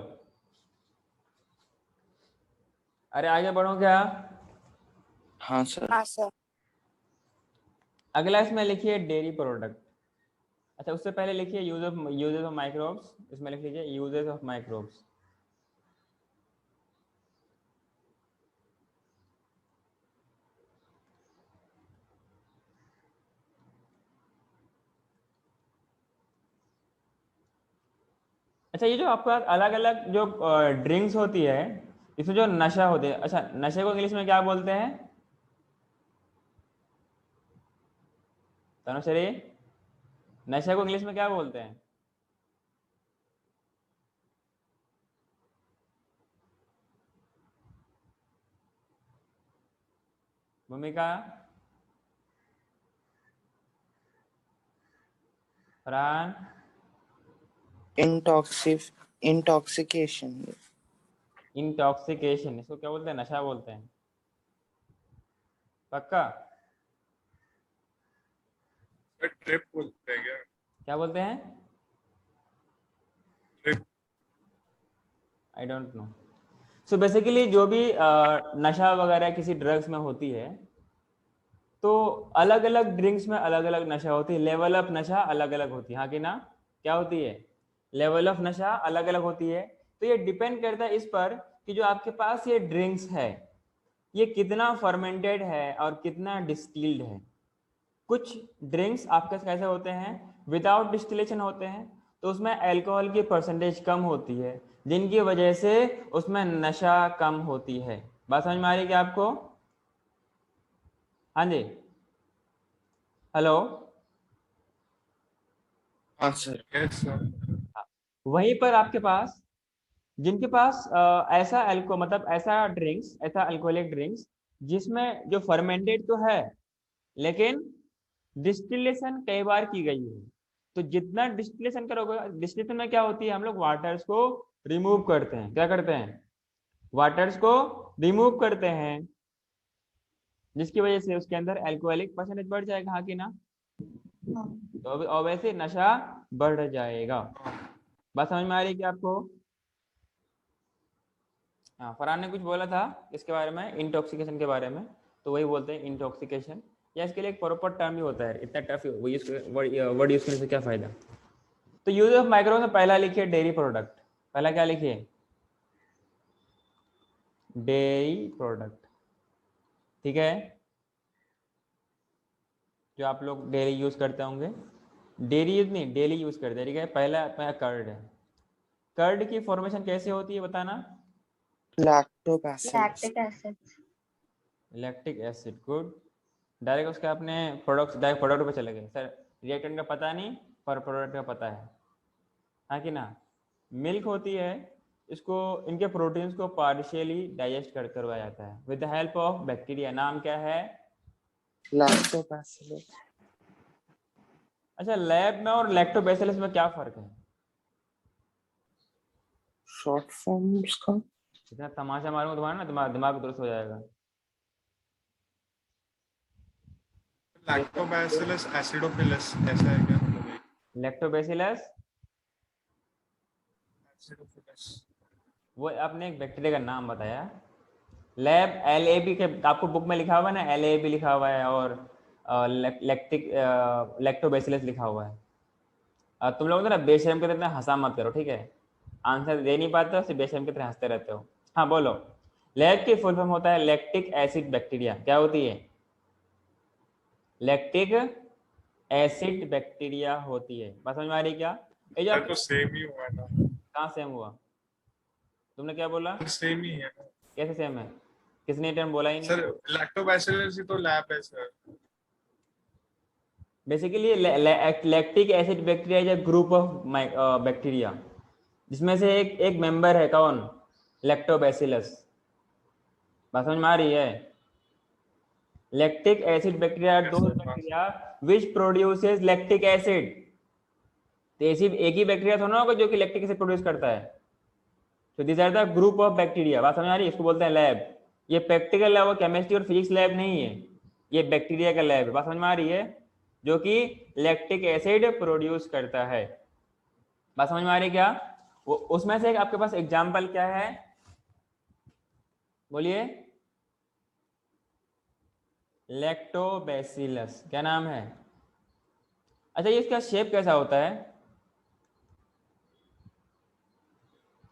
अरे आगे बढ़ो क्या? हाँ सर। हाँ सर। अगला इसमें लिखिए डेयरी प्रोडक्ट। अच्छा, उससे पहले लिखिए यूजेस ऑफ माइक्रोब्स। इसमें लिख लीजिए यूजेस ऑफ माइक्रोब्स। अच्छा, ये जो आपका अलग अलग जो ड्रिंक्स होती है, इसमें जो नशा होते हैं, अच्छा नशे को इंग्लिश में क्या बोलते हैं तनुश्री? नशे को इंग्लिश में क्या बोलते हैं? भूमिका, फरहान? इंटॉक्सिकेशन। इंटॉक्सिकेशन, इसको क्या बोलते हैं? नशा बोलते हैं, पक्का? ट्रिप बोलते हैं क्या? क्या बोलते हैं? Trip. I don't know. So basically जो भी नशा वगैरह किसी ड्रग्स में होती है, तो अलग अलग ड्रिंक्स में अलग अलग नशा होती है, लेवल ऑफ नशा अलग अलग होती है, हाँ कि ना? क्या होती है? लेवल ऑफ नशा अलग अलग होती है। तो ये डिपेंड करता है इस पर कि जो आपके पास ये ड्रिंक्स है, ये कितना फर्मेंटेड है और कितना डिस्टिल्ड है। कुछ ड्रिंक्स आपके कैसे होते हैं, विदाउट डिस्टिलेशन होते हैं, तो उसमें अल्कोहल की परसेंटेज कम होती है, जिनकी वजह से उसमें नशा कम होती है। बात समझ में आ रही है क्या आपको? हाँ जी, हेलो। हाँ सर। Yes sir. वहीं पर आपके पास जिनके पास ऐसा अल्को मतलब ऐसा ड्रिंक्स, ऐसा अल्कोहलिक ड्रिंक्स जिसमें जो फर्मेंटेड तो है, लेकिन डिस्टिलेशन कई बार की गई है। तो जितना डिस्टिलेशन करोगे, डिस्टिलेशन में क्या होती है, हम लोग वाटर्स को रिमूव करते हैं। क्या करते हैं? वाटर्स को रिमूव करते हैं, जिसकी वजह से उसके अंदर अल्कोहलिक परसेंटेज बढ़ जाएगा, हाँ कि ना? हाँ। तो अब वैसे नशा बढ़ जाएगा। बात समझ में आ रही है क्या आपको? हाँ, फरहान ने कुछ बोला था इसके बारे में, इंटॉक्सिकेशन के बारे में, तो वही बोलते हैं इंटॉक्सिकेशन, या इसके लिए एक प्रॉपर टर्म भी होता है, इतना टफ वर्ड यूज करने से क्या फायदा। तो यूज ऑफ माइक्रो में पहला लिखिए डेयरी प्रोडक्ट, पहला क्या लिखिए? डेयरी प्रोडक्ट, ठीक है, जो आप लोग डेली यूज करते होंगे, डेयरी यूज नहीं, डेली यूज करते हैं, ठीक है। पहला अपना कर्ड है। कर्ड की फॉर्मेशन कैसे होती है बताना? Lactobacillus. Lactic acid. Lactic acid, good. Direct उसका अपने प्रोडक्ट, डायरेक्ट प्रोडक्ट पे चले गए सर, रिएक्टेंट का पता नहीं पर प्रोडक्ट का पता है, हाँ कि ना? मिल्क होती है, इसको इनके प्रोटीन्स को पार्शियली डाइजेस्ट करवाया जाता है with the help of bacteria, नाम क्या है? लैक्टोबैसिलस। अच्छा, लैब में और लैक्टोबैसिलस में क्या फर्क है? शॉर्ट फॉर्म्स का। इतना तमाशा मारूंगा तुम्हारा ना, दिमाग दिमाग दुरुस्त हो जाएगा। लैक्टोबैसिलस एसिडोफिलस ऐसा है क्या मतलब? Lactobacillus acidophilus. वो आपने एक बैक्टीरिया का नाम बताया। लैब LAB के आपको बुक में लिखा हुआ है ना, LAB लिखा हुआ है और लैक्टोबैसिलस लिखा हुआ है। तुम लोग ना बेशरम की तरह हंसा मत करो, ठीक है? आंसर दे नहीं पाते हो, सिर्फ बेशरम की तरह हंसते रहते हो। हाँ बोलो। लैब की फुल फॉर्म होता है लैक्टिक एसिड बैक्टीरिया। क्या होती है? लैक्टिक एसिड बैक्टीरिया होती है। बात समझ में आ रही है क्या? ये जो सर आपके तो सेम ही हुआ ना। कहाँ सेम हुआ? तुमने क्या बोला? सेम ही है कैसे सेम है? किसने टर्म बोला ही नहीं? सर। लैक्टोबैसिलस ही तो लैब है sir. Basically lactic acid bacteria is a group of bacteria, जिसमें से एक मेंबर है कौन? लैक्टोबैसिलस। बात समझ में आ रही है? Lactic acid bacteria Yes, those sir. Bacteria which produces lactic acid. तो ऐसी एक ही बैक्टीरिया थोड़ा होगा जो कि लैक्टिक एसिड प्रोड्यूस करता है। तो this are the group of bacteria. बात समझ आ रही है? इसको बोलते हैं लैब। ये प्रैक्टिकल लैब, केमिस्ट्री और फिजिक्स लैब नहीं है, ये बैक्टीरिया का लैब है। बात समझ में आ रही है? जो कि लैक्टिक एसिड प्रोड्यूस करता है। बात समझ में आ रही है क्या? वो उसमें से एक आपके पास एग्जाम्पल क्या है, बोलिए? लैक्टोबैसिलस, क्या नाम है? अच्छा, ये इसका शेप कैसा होता है?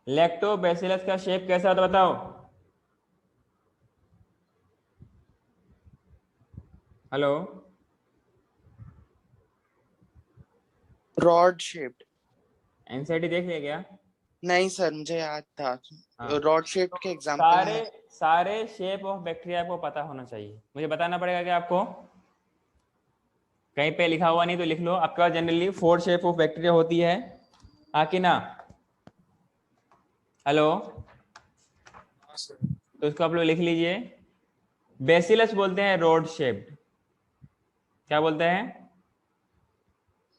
लैक्टोबैसिलस का शेप कैसा होता है बताओ? Hello, rod shaped. एनसीईआरटी देख लिया क्या? नहीं सर, मुझे याद था। हाँ। रॉड शेप्ड के एग्जांपल सारे है। सारे शेप ऑफ बैक्टीरिया को पता होना चाहिए। मुझे बताना पड़ेगा क्या आपको? कहीं पे लिखा हुआ नहीं तो लिख लो। आपके पास जनरली 4 शेप ऑफ बैक्टीरिया होती है, हाँ कि ना? हेलो, हाँ सर। तो इसको आप लोग लिख लीजिए। बेसिलस बोलते हैं रॉड शेप्ड। क्या बोलते हैं?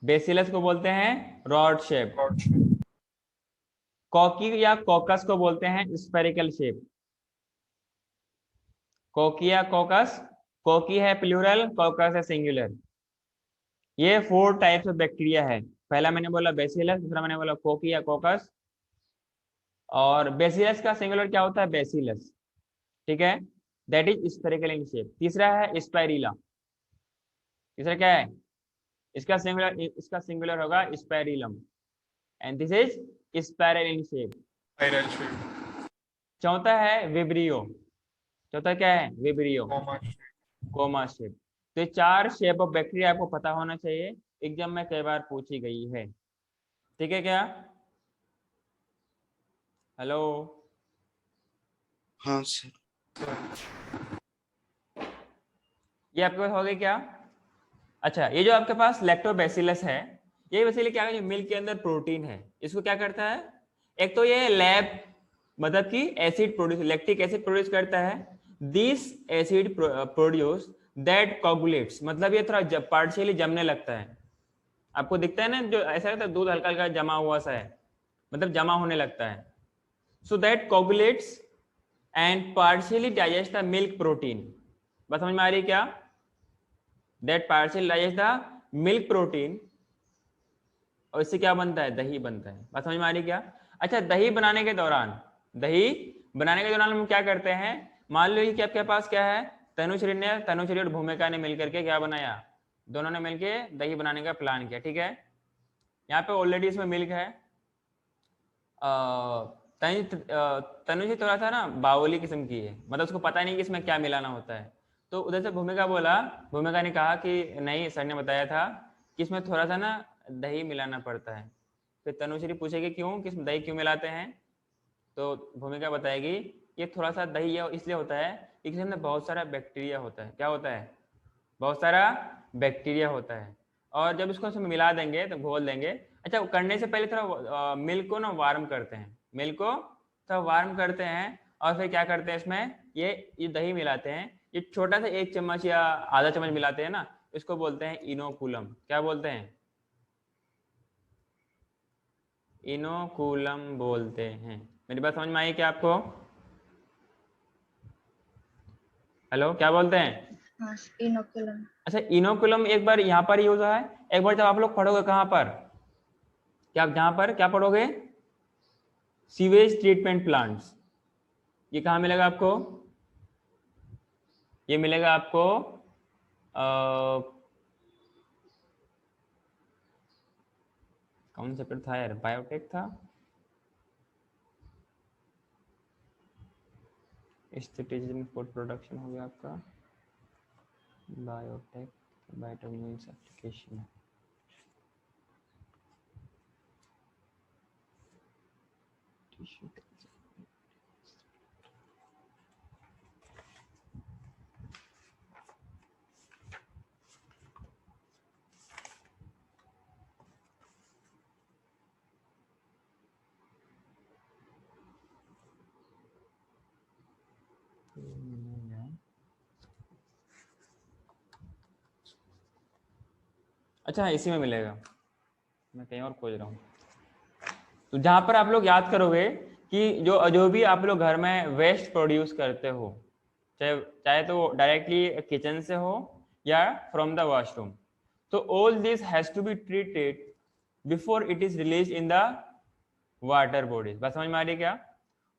बेसिलस को बोलते हैं rod shape. God shape. Cocky या कॉकस को बोलते हैं स्फेरिकल शेप। कॉकी या कॉकस, कॉकी है प्लूरल, कॉकस है सिंगुलर। ये 4 टाइप्स ऑफ बैक्टीरिया है। पहला मैंने बोला बेसिलस, दूसरा मैंने बोला कॉकी या कॉकस, और बेसिलस का सिंगुलर क्या होता है? बेसिलस, ठीक है, that is spherical in shape. तीसरा है स्पाइरिला। तीसरा क्या है? इसका सिंगुलर होगा spirillum, and this is spiral in shape. Spiral shape. चौथा है विब्रियो। चौथा क्या है? Vibrio, comma shape. Coma shape. तो ये 4 शेप ऑफ बैक्टीरिया आपको पता होना चाहिए, एग्जाम में कई बार पूछी गई है, ठीक है क्या? हेलो, हाँ सर। ये आपके पास हो गई क्या? अच्छा, ये जो आपके पास लैक्टोबैसिलस है, ये बेसिकली क्या है? जो मिल्क के अंदर प्रोटीन है, इसको क्या करता है? एक तो ये लैब मतलब कि acid produce, lactic acid produce करता है। दिस एसिड प्रोड्यूस दैट कोगुलेट्स, मतलब ये थोड़ा पार्शियली जमने लगता है। आपको दिखता है ना, जो ऐसा लगता है दूध हल्का हल्का जमा हुआ सा है, मतलब जमा होने लगता है। So that coagulates and partially digest the milk protein. बात समझ में आ रही है क्या? That partially digest the milk protein, और इससे क्या बनता है? दही बनता है। बात समझ में आ रही क्या? अच्छा, दही बनाने के दौरान हम क्या करते हैं? मान लो कि आपके पास क्या है, तनुश्री और भूमिका ने मिलकर के क्या बनाया? दोनों ने मिलकर दही बनाने का प्लान किया, ठीक है। यहाँ पे ऑलरेडी इसमें मिल्क है। तनुश्री थोड़ा सा ना बावली किस्म की है, मतलब उसको पता नहीं कि इसमें क्या मिलाना होता है। तो उधर से भूमिका ने कहा कि नहीं, सर ने बताया था कि इसमें थोड़ा सा ना दही मिलाना पड़ता है। फिर तनुश्री पूछेगी क्यों, कि इसमें दही क्यों मिलाते हैं? तो भूमिका बताएगी ये थोड़ा सा दही इसलिए होता है कि इसके अंदर बहुत सारा बैक्टीरिया होता है। क्या होता है? बहुत सारा बैक्टीरिया होता है। और जब इसको उसमें मिला देंगे तो घोल देंगे। अच्छा, करने से पहले थोड़ा मिल्क को ना वार्म करते हैं, और फिर क्या करते हैं, इसमें ये दही मिलाते हैं। ये छोटा सा 1 चम्मच या आधा चम्मच मिलाते हैं ना, इसको बोलते हैं इनोकुलम। क्या बोलते हैं? इनोकुलम बोलते हैं। मेरी बात समझ में आई क्या आपको? हेलो, क्या बोलते हैं? हाँ, इनोकुलम। अच्छा, इनोकुलम एक बार यहाँ पर यूज है, एक बार जब आप लोग पढ़ोगे कहाँ पर, क्या जहाँ पर क्या पढ़ोगे? Sewage treatment plants. ये कहाँ मिलेगा आपको? ये मिलेगा आपको कौन सा पेपर था यार, बायोटेक था, स्ट्रेटेजी में फूड प्रोडक्शन हो गया आपका, बायोटेक बायोटेक्नोलॉजी एप्लीकेशन। अच्छा, इसी में मिलेगा, मैं कहीं और खोज रहा हूँ। तो जहां पर आप लोग याद करोगे कि जो भी आप लोग घर में वेस्ट प्रोड्यूस करते हो, चाहे तो डायरेक्टली किचन से हो या फ्रॉम द वॉशरूम, तो all this has to be treated before it is release in the water bodies. बस समझ में आ रही है क्या?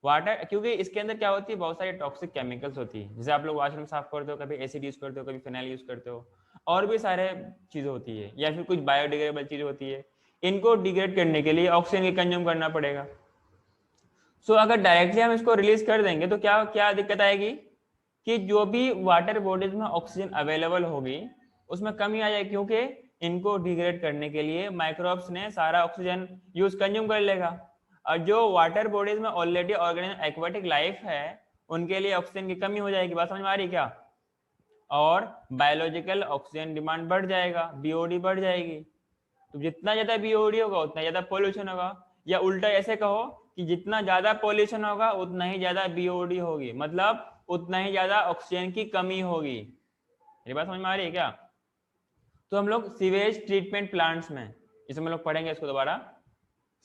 वाटर, क्योंकि इसके अंदर क्या होती है, बहुत सारी टॉक्सिक केमिकल्स होती है। जैसे आप लोग वॉशरूम साफ करते हो, कभी एसिड यूज करते हो, कभी फिनाइल यूज करते हो, और भी सारे चीजें होती है, या फिर कुछ बायोडिग्रेडेबल चीज होती है। इनको डिग्रेड करने के लिए ऑक्सीजन का कंज्यूम करना पड़ेगा। सो अगर डायरेक्टली हम इसको रिलीज कर देंगे तो क्या क्या दिक्कत आएगी कि जो भी वाटर बॉडीज में ऑक्सीजन अवेलेबल होगी उसमें कमी आ जाएगी, क्योंकि इनको डिग्रेड करने के लिए माइक्रोब्स ने सारा ऑक्सीजन यूज कंज्यूम कर लेगा। और जो वाटर बॉडीज में ऑलरेडी ऑर्गेनिज्म एक्वाटिक लाइफ है उनके लिए ऑक्सीजन की कमी हो जाएगी। बात समझ में आ रही क्या? और बायोलॉजिकल ऑक्सीजन डिमांड बढ़ जाएगा, बीओडी बढ़ जाएगी। तो जितना ज्यादा बीओडी होगा उतना ज्यादा पॉल्यूशन होगा, या उल्टा ऐसे कहो कि जितना ज्यादा पॉल्यूशन होगा उतना ही ज्यादा बीओडी होगी, मतलब उतना ही ज्यादा ऑक्सीजन की कमी होगी। मेरी बात समझ में आ रही है क्या? तो हम लोग सीवेज ट्रीटमेंट प्लांट्स में, इसमें हम लोग पढ़ेंगे इसको दोबारा,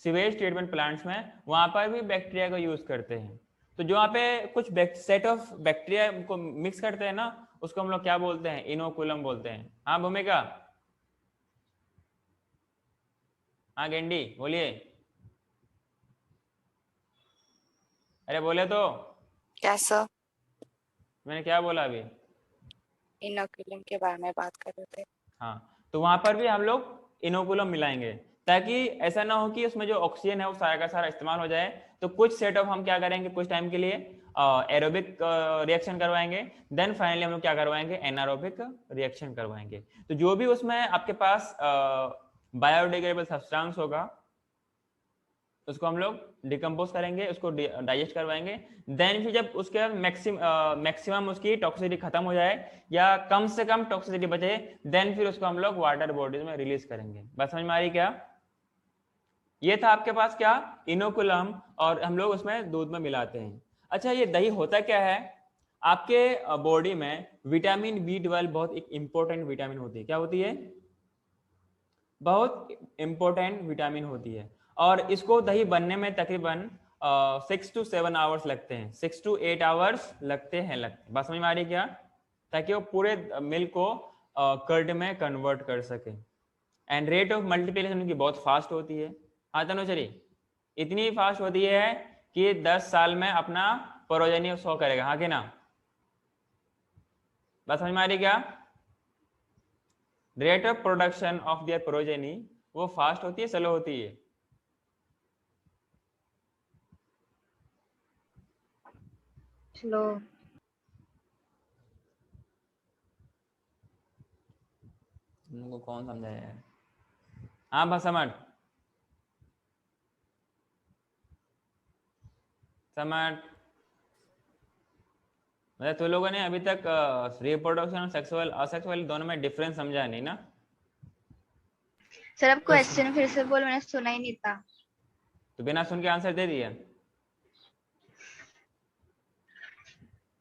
सीवेज ट्रीटमेंट प्लांट्स में वहां पर भी बैक्टीरिया को यूज करते हैं। तो जो वहाँ पे कुछ सेट ऑफ बैक्टीरिया को मिक्स करते हैं ना, उसको हम लोग क्या बोलते हैं? इनोकुलम बोलते हैं। हाँ भूमिका, हाँ गेंडी बोलिए, अरे बोले तो, क्या सर? मैंने क्या बोला अभी? इनोकुलम के बारे में बात कर रहे थे। हाँ, तो वहां पर भी हम लोग इनोकुलम मिलाएंगे, ताकि ऐसा ना हो कि उसमें जो ऑक्सीजन है वो सारा का सारा इस्तेमाल हो जाए। तो कुछ सेट ऑफ हम क्या करेंगे, कुछ टाइम के लिए एरोबिक रिएक्शन करवाएंगे, देन फाइनली हम लोग क्या करवाएंगे, एनारोबिक रिएक्शन करवाएंगे। तो जो भी उसमें आपके पास बायोडिग्रेडेबल सब्सटेंस होगा उसको हम लोग डिकम्पोज करेंगे, उसको डाइजेस्ट करवाएंगे। देन फिर जब उसके बाद मैक्सिमम उसकी टॉक्सिसिटी खत्म हो जाए या कम से कम टॉक्सिसिटी बचे, देन फिर उसको हम लोग वाटर बॉडीज में रिलीज करेंगे। बस समझ में आ रही क्या? ये था आपके पास क्या, इनोकुलम, और हम लोग उसमें दूध में मिलाते हैं। अच्छा, ये दही होता क्या है? आपके बॉडी में विटामिन B12 बहुत एक इंपॉर्टेंट विटामिन होती है। क्या होती है? बहुत इंपॉर्टेंट विटामिन होती है, और इसको दही बनने में तकरीबन 6 to 7 आवर्स लगते हैं, 6 to 8 आवर्स लगते हैं। बात समझ में आ रही है क्या? ताकि वो पूरे मिल्क को कर्ड में कन्वर्ट कर सके। एंड रेट ऑफ मल्टीप्लिकेशन उनकी बहुत फास्ट होती है। हाँ तनुश्री, इतनी फास्ट होती है कि 10 साल में अपना प्रोजेनी 100 करेगा। हाँ कि ना? बात समझ में आ रही क्या? Rate of production of their progeny वो फास्ट होती है, स्लो होती है? स्लो। उनको कौन समझाया है? हाँ बस समझ मतलब तुम लोगों ने अभी तक रिप्रोडक्शन और सेक्सुअल असेक्सुअल दोनों में डिफरेंस समझा नहीं ना? सर अब क्वेश्चन फिर से बोल, मैंने सुना ही नहीं था। तो बिना सुन के आंसर दे दिया?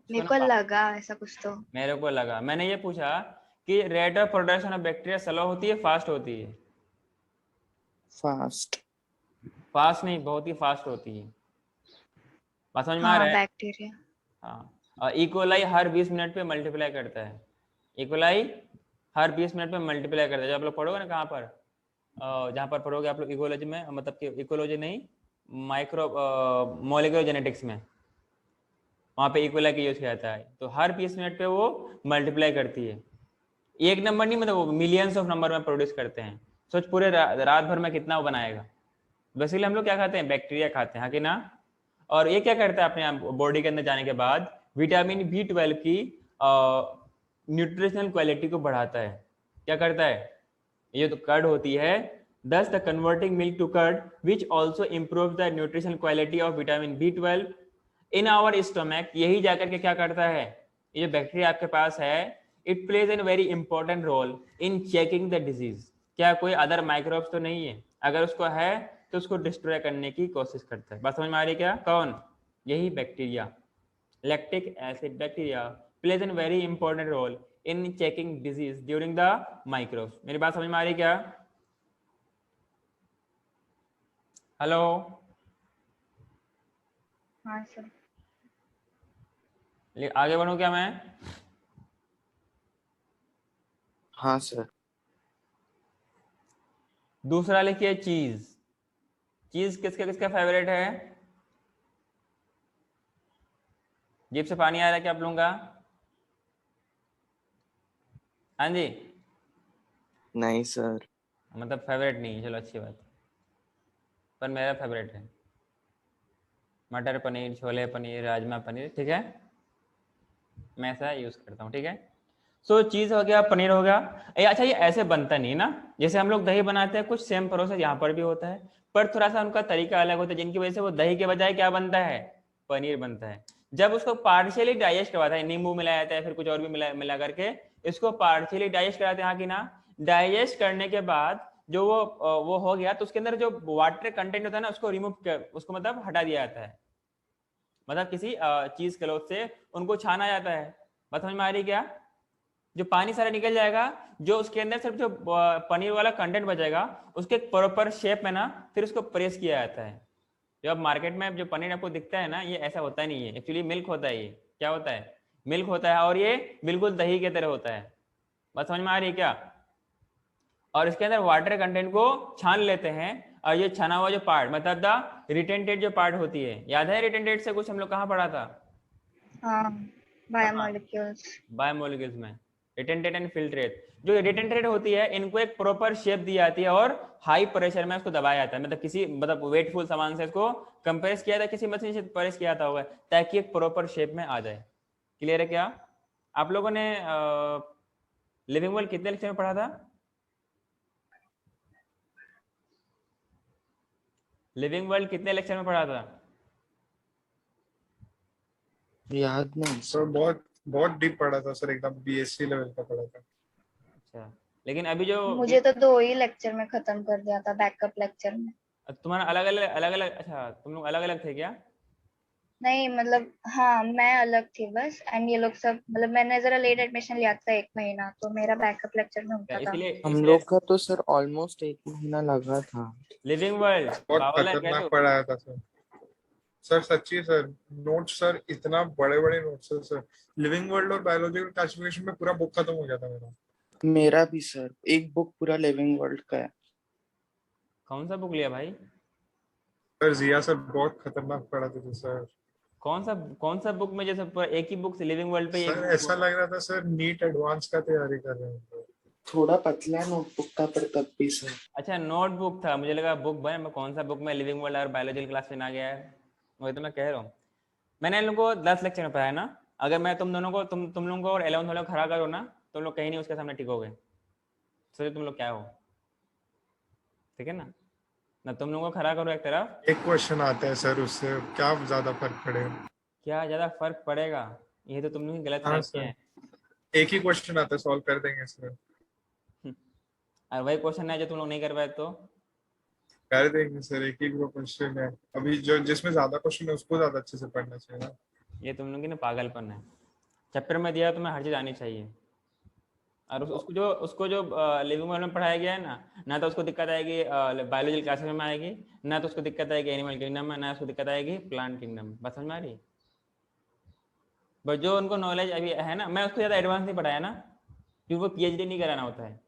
मेरे को लगा ऐसा कुछ तो। मेरे को लगा, मैंने ये पूछा कि rate of production of bacteria slow होती है फास्ट होती है? फास्ट। फास्ट नहीं, बहुत ही फास्ट होती है। बात समझ में आ रहा है? बैक्टीरिया। हाँ, और इकोलाई हर 20 मिनट पे मल्टीप्लाई करता है। इकोलाई हर 20 मिनट पे मल्टीप्लाई करता है। जब आप लोग पढ़ोगे ना, कहाँ पर जहाँ पर पढ़ोगे आप लोग इकोलॉजी में, मतलब कि इकोलॉजी नहीं, माइक्रो मॉलिक्यूलर जेनेटिक्स में, वहाँ पे इकोलाई का यूज किया जाता है। तो हर 20 मिनट पे वो मल्टीप्लाई करती है। एक नंबर नहीं, मतलब वो मिलियंस ऑफ नंबर में प्रोड्यूस करते हैं। सोच पूरे रात भर में कितना वो बनाएगा। बेसिकली हम लोग क्या खाते हैं? बैक्टीरिया खाते हैं। हाँ कि ना? और ये क्या करता है अपने बॉडी के अंदर जाने के बाद? विटामिन B12 की न्यूट्रिशनल क्वालिटी को बढ़ाता है। क्या करता है? ये तो कर्ड होती है, thus the converting milk to curd which also improves the nutritional quality of vitamin B12 in our stomach। यही जाकर के क्या करता है? ये जो बैक्टीरिया आपके पास है, it plays a very important role in checking the disease। क्या कोई अदर माइक्रोब्स तो नहीं है? अगर उसको है तो उसको डिस्ट्रॉय करने की कोशिश करता है। बात समझ में आ रही है क्या? कौन? यही bacteria, lactic acid bacteria plays a very important role in checking disease during the microbes। मेरी बात समझ में आ रही है क्या? हेलो? हाँ सर। आगे बढ़ूं क्या मैं? हाँ सर। दूसरा लिखिए चीज। चीज किसका किसका फेवरेट है? जीभ से पानी आ रहा है क्या आप लोगों का? हाँ जी? नहीं सर। मतलब फेवरेट नहीं, चलो अच्छी बात, पर मेरा फेवरेट है। मटर पनीर, छोले पनीर, राजमा पनीर, ठीक है, मैं ऐसा यूज करता हूँ। ठीक है, सो चीज हो गया, पनीर हो गया। अच्छा, ये ऐसे बनता नहीं ना, जैसे हम लोग दही बनाते हैं, कुछ सेम प्रोसेस यहाँ पर भी होता है, पर थोड़ा सा उनका तरीका अलग होता है, जिनकी वजह से वो दही के बजाय क्या बनता है? पनीर बनता है। जब उसको पार्शियली डाइजेस्ट करवाता है, नींबू मिलाया जाता है, फिर कुछ और भी मिला करके इसको पार्शियली डाइजेस्ट कराते हैं, हाँ कि ना? डाइजेस्ट करने के बाद जो वो हो गया, तो उसके अंदर जो वाटर कंटेंट होता है ना, उसको रिमूव कर, उसको मतलब हटा दिया जाता है, मतलब किसी चीज क्लॉथ से उनको छाना जाता है। बात समझ में आ रही है क्या? जो पानी सारा निकल जाएगा, जो उसके अंदर सिर्फ जो पनीर वाला कंटेंट बचेगा, उसके प्रॉपर शेप में ना फिर उसको प्रेस किया जाता है। जो अब मार्केट में जो पनीर आपको दिखता है ना, ये ऐसा होता नहीं है, एक्चुअली मिल्क होता है। ये क्या होता है? मिल्क होता है, और ये बिल्कुल दही की तरह होता है। बात समझ में आ रही है क्या? और इसके अंदर वाटर कंटेंट को छान लेते हैं, और ये छना हुआ जो पार्ट, मतलब द रिटेंटेड जो पार्ट होती है, याद है रिटेंटेड से कुछ हम लोग कहाँ पढ़ा था? हाँ, बायोमोलिक्यूल्स। बायोमोलिक्यूल्स में रिटेंटेड एंड फिल्ट्रेट। जो रिटेंटेड होती है, इनको एक प्रॉपर शेप दी जाती है और हाई प्रेशर में उसको दबाया जाता है, मतलब किसी वेटफुल सामान से इसको कंप्रेस किया था, किसी मशीन से प्रेस किया था होगा, ताकि एक प्रॉपर शेप में आ जाए। क्लियर है क्या? आप लोगों ने लिविंग वर्ल्ड कितने लेक्चर में पढ़ा था? लिविंग वर्ल्ड कितने लेक्चर में पढ़ा था? याद नहीं सर सर। बहुत बहुत डीप पढ़ा था सर, एकदम BSc लेवल का पढ़ा था। अच्छा, लेकिन अभी जो मुझे तो 2 ही लेक्चर में खत्म कर दिया था, बैकअप लेक्चर में। तुम्हारा अलग अलग, अच्छा तुम लोग अलग अलग थे क्या? नहीं मतलब, हाँ मैं अलग थी बस, एंड ये लोग सब, मतलब मैंने जरा लेट एडमिशन लिया था 1 महीना, तो मेरा बैकअप लेक्चर में होता था। इसलिए हम लोग का तो सर ऑलमोस्ट 1 महीना लगा था। लिविंग वर्ल्ड बहुत पागल है क्या खतरनाक तू? पढ़ाया था सर। सर सच्ची सर, नोट्स सर इतना बड़े बड़े नोट्स है सर। लिविंग वर्ल्ड और बायोलॉजिकल क्लासिफिकेशन में पूरा बुक खत्म हो गया था मेरा। मेरा भी सर, एक बुक पूरा लिविंग वर्ल्ड का है। कौन सा बुक लिया भाई? सर जिया सर बहुत खतरनाक पढ़ाते थे सर। कौन सा बुक में, जैसे पूरा एक ही बुक से लिविंग वर्ल्ड पे ही एक सर ऐसा बुक? लग रहा था सर नीट एडवांस का तैयारी कर रहे हैं। थोड़ा पतला है नोटबुक का, पर तब भी सर। अच्छा नोटबुक था, मुझे लगा बुक भाई। मैं कौन सा बुक में लिविंग वर्ल्ड और बायोलॉजिकल क्लास में आ गया है, वही तो मैं कह रहा हूँ। मैंने इन लोगों को 10 लेक्चर में पढ़ाया ना। अगर मैं तुम दोनों को, तुम लोगों को और 11th वालों को खड़ा करो ना, तुम लोग कहीं नहीं उसके सामने टिकोगे। सोचो तुम लोग क्या हो, ठीक है ना? ना तुम लोगों को खड़ा करो एक तरफ। एक क्वेश्चन आता है सर, उससे क्या ज्यादा फर्क पड़ेगा? क्या ज्यादा फर्क पड़ेगा? ये तो तुम लोग ही गलत हाँ फहमी सर, है। एक ही क्वेश्चन आता है, सॉल्व कर देंगे सर। और वही क्वेश्चन है जो तुम लोग नहीं कर पाए तो? कर देंगे सर, एक ही क्वेश्चन है अभी, जो जिसमें ज्यादा क्वेश्चन है उसको ज्यादा अच्छे से पढ़ना चाहिए ना। ये तुम लोग की ना पागलपन है। चैप्टर में दिया तुम्हें हर चीज आनी चाहिए। और उसको जो लिविंग वर्ल्ड में पढ़ाया गया है ना तो उसको दिक्कत आएगी बायोलॉजिकल क्लासेस में आएगी, ना तो उसको दिक्कत आएगी एनिमल किंगडम में, ना उसको दिक्कत आएगी प्लांट किंगडम में। बात समझ में आ रही है? बट जो उनको नॉलेज अभी है ना, मैं उसको ज़्यादा एडवांस नहीं पढ़ाया ना, क्योंकि वो पीएचडी नहीं कराना होता है।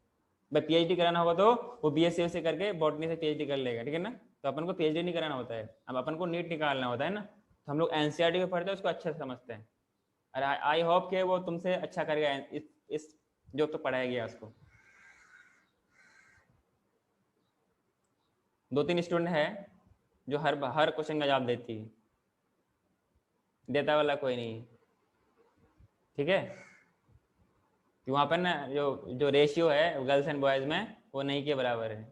भाई पीएचडी कराना होगा तो वो बीएससी से करके बॉटनी से पीएचडी कर लेगा, ठीक है ना? तो अपन को पीएचडी नहीं कराना होता है, अब अपन को नीट निकालना होता है ना। तो हम लोग एनसीईआरटी में पढ़ते हैं, उसको अच्छे से समझते हैं। और आई होप कि वो तुमसे अच्छा करेगा इस जो तो पढ़ाया गया उसको। 2-3 स्टूडेंट है जो हर क्वेश्चन का जवाब देती है, देता वाला कोई नहीं, ठीक है? कि वहाँ पर ना जो रेशियो है गर्ल्स एंड बॉयज में वो नहीं के बराबर है।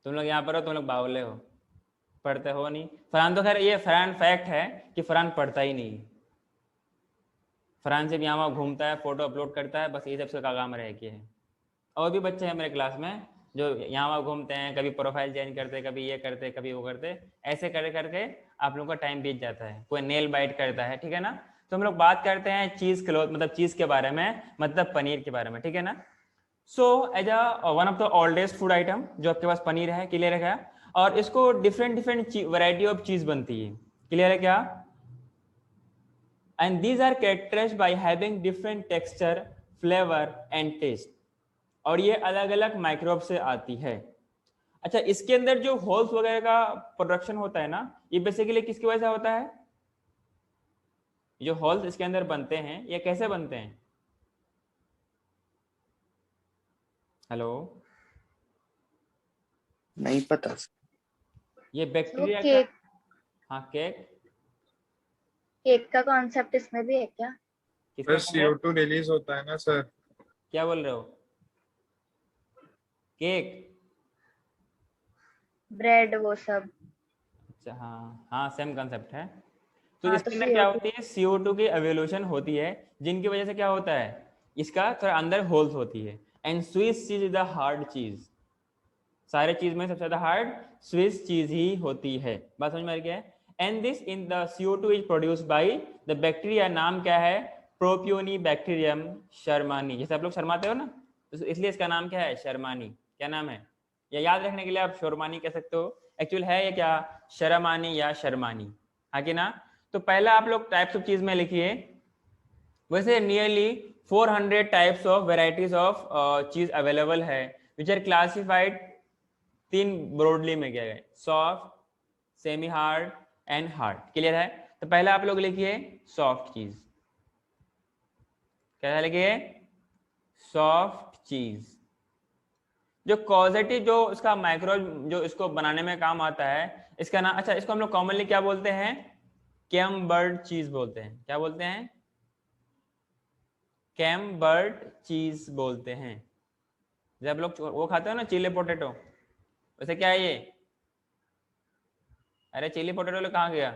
तुम लोग यहाँ पर हो, तुम लोग बावले हो, पढ़ते हो नहीं। फरहान तो खैर, ये फरहान फैक्ट है कि फरहान पढ़ता ही नहीं। फरहान सिर्फ यहाँ वहाँ घूमता है, फोटो अपलोड करता है, बस ये सब उसका काम रह गया है। और भी बच्चे हैं मेरे क्लास में जो यहाँ वहाँ घूमते हैं, कभी प्रोफाइल चेंज करते, कभी ये करते, कभी वो करते। ऐसे कर करके आप लोगों का टाइम बीत जाता है। कोई नेल बाइट करता है, ठीक है ना? तो हम लोग बात करते हैं चीज क्लोथ, मतलब चीज के बारे में, मतलब पनीर के बारे में, ठीक है ना? So as a one of the oldest food item जो आपके पास पनीर है, क्लियर है क्या? और इसको डिफरेंट वैरायटी ऑफ चीज बनती है, क्लियर है क्या? And these are characterized by having different texture, flavour and taste. और ये अलग अलग माइक्रोब से आती है। अच्छा, इसके अंदर जो होल्स वगैरह का प्रोडक्शन होता है ना, ये बेसिकली किसकी वजह से होता है? जो होल्स इसके अंदर बनते हैं ये कैसे बनते हैं? हेलो, नहीं पता सर। ये तो बैक्टीरिया का। केक हाँ केक। केक का कॉन्सेप्ट इसमें भी है क्या? किसका सर concept? CO2 रिलीज होता है ना सर। क्या बोल रहे हो? केक? ब्रेड वो सब। अच्छा हाँ हाँ, सेम कंसेप्ट है। तो हाँ तो इसके अंदर क्या CO2। होती है, CO2 की एवोल्यूशन होती है, जिनकी वजह से क्या होता है, इसका थोड़ा अंदर होल्स होती है। And Swiss cheese is the hard चीज। सारे चीज में सबसे ज्यादा हार्ड स्विस चीज ही होती है। बात समझ में आ गया है? And this in the CO2 is produced by the bacteria, नाम क्या है? Propionibacterium shermanii. जैसे आप लोग शर्माते हो ना, तो इसलिए इसका नाम क्या है? शर्मानी। क्या नाम है? या याद रखने के लिए आप शोरमानी कह सकते हो। एक्चुअल है ये क्या? शर्मानी या शर्मानी, हाँ कि ना? तो पहला आप लोग टाइप्स ऑफ चीज में लिखिए। वैसे nearly 400 types of varieties of चीज अवेलेबल है, विच आर क्लासिफाइड 3 ब्रॉडली में किया गया, soft, semi hard and hard. Clear है? तो पहला आप लोग लिखिए सॉफ्ट चीज। क्या लिखिए? सॉफ्ट चीज। जो कॉजेटिव, जो इसका माइक्रो, जो इसको बनाने में काम आता है, इसका नाम, अच्छा इसको हम लोग कॉमनली क्या बोलते हैं? कैमबर्ड चीज बोलते हैं। क्या बोलते हैं? कैमबर्ड चीज बोलते हैं। जब लोग वो खाते हो ना चिली पोटैटो, वैसे क्या है ये? अरे चिली पोटैटो लोग कहाँ गया?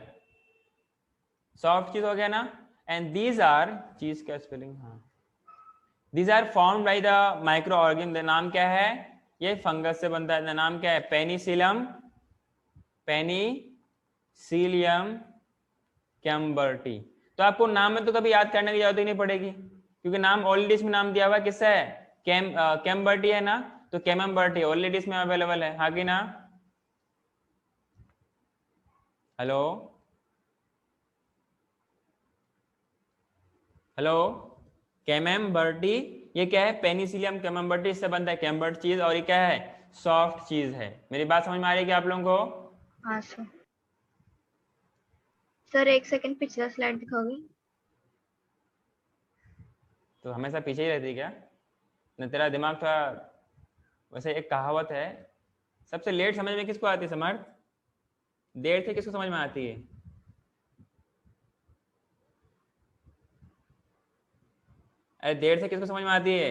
सॉफ्ट चीज हो गया ना? एंड दीज आर, चीज का स्पेलिंग, हाँ, these are formed by the micro organism. नाम क्या है? ये फंगस से बनता है। नाम क्या है? Penicillium, Penicillium camemberti. तो आपको नाम में तो कभी याद करने की जरूरत ही नहीं पड़ेगी, क्योंकि नाम ऑलरेडी इसमें नाम दिया हुआ है। किससे है? कैम्बर्टी है ना, तो कैम्बर्टी ऑलरेडी इसमें अवेलेबल है, हाँ कि ना? हेलो हेलो, कैमेम्बर्टी, ये क्या है? पेनिसिलियम कैमेम्बर्टी, इससे बनता है कैम्बर्ट चीज, और ये क्या है? सॉफ्ट चीज है। मेरी बात समझ में आ रही है क्या आप लोगों को? हाँ सर। सर एक सेकंड पिछला स्लाइड दिखाओगे? तो हमेशा पीछे ही रहती है क्या? न तेरा दिमाग थोड़ा, वैसे एक कहावत है, सबसे लेट समझ में किसको आती है समर्थ? देर से किसको समझ में आती है? अरे देर से किसको समझ में आती है?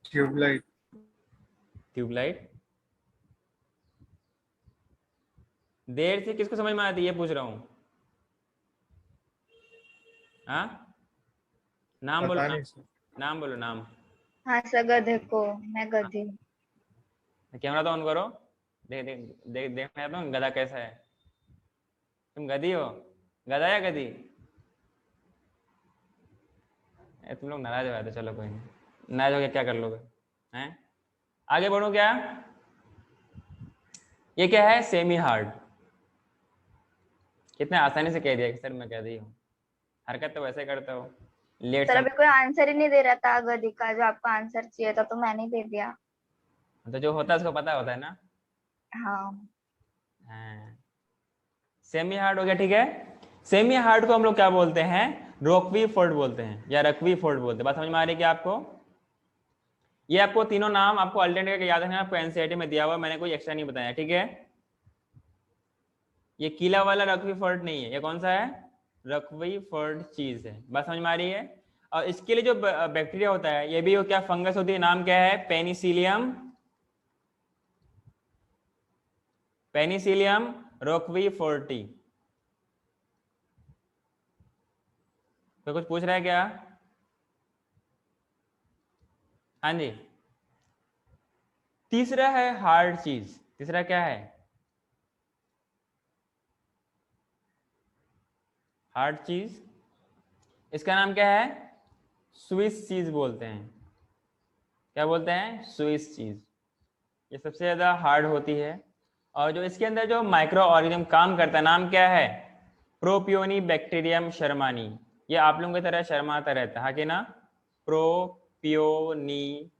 ट्यूबलाइट। ट्यूबलाइट। देर से किसको समझ में आती है ये पूछ रहा हूँ। हाँ, नाम बोलो, पता नाम नहीं सर। नाम बोलो, नाम। हाँ सर, गधे को। मैं गधी हूँ। कैमरा तो ऑन करो, देख देख देख देखना चाहता हूँ गधा कैसा है। तुम गधी हो? गधा या गधी? तुम लोग नाराज हो गए तो चलो कोई नहीं, नाराज हो गया क्या कर लोगे? हैं, आगे बढ़ो क्या? ये क्या है? Semi hard. कितने आसानी से कह दिया कि सर मैं गधी हूँ। हरकत तो वैसे करते हो, लेट सर समझ। अभी कोई आंसर ही नहीं दे रहा था गधी का, जो आपको आंसर चाहिए था तो मैंने ही दे दिया। तो जो होता है उसको पता होता है ना। हाँ हाँ, सेमी हार्ड हो गया, ठीक है। सेमी हार्ड को हम लोग क्या बोलते हैं? रोकवी फोर्ड बोलते हैं या रकवी फोर्ड बोलते हैं। बात समझ में आ रही है क्या आपको? ये आपको तीनों नाम आपको अल्टरनेट करके याद रखना, आपको एनसीईआरटी में दिया हुआ, मैंने कोई एक्स्ट्रा नहीं बताया, ठीक है। ये किला वाला रकवी फोर्ड नहीं है, ये कौन सा है? रकवी फोर्ड चीज है। बात समझ में आ रही है? और इसके लिए जो बैक्टीरिया होता है, ये भी क्या फंगस होती है, नाम क्या है? Penicillium, Penicillium roqueforti. तो कुछ पूछ रहा है क्या? हाँ जी। तीसरा है हार्ड चीज। तीसरा क्या है? हार्ड चीज, इसका नाम क्या है? स्विस चीज बोलते हैं। क्या बोलते हैं? Swiss cheese. ये सबसे ज्यादा हार्ड होती है, और जो इसके अंदर जो माइक्रो ऑर्गेनिज्म काम करता है, नाम क्या है? Propionibacterium shermanii. ये आप लोगों की तरह शर्माता रहता है, हाँ कि ना? Propioni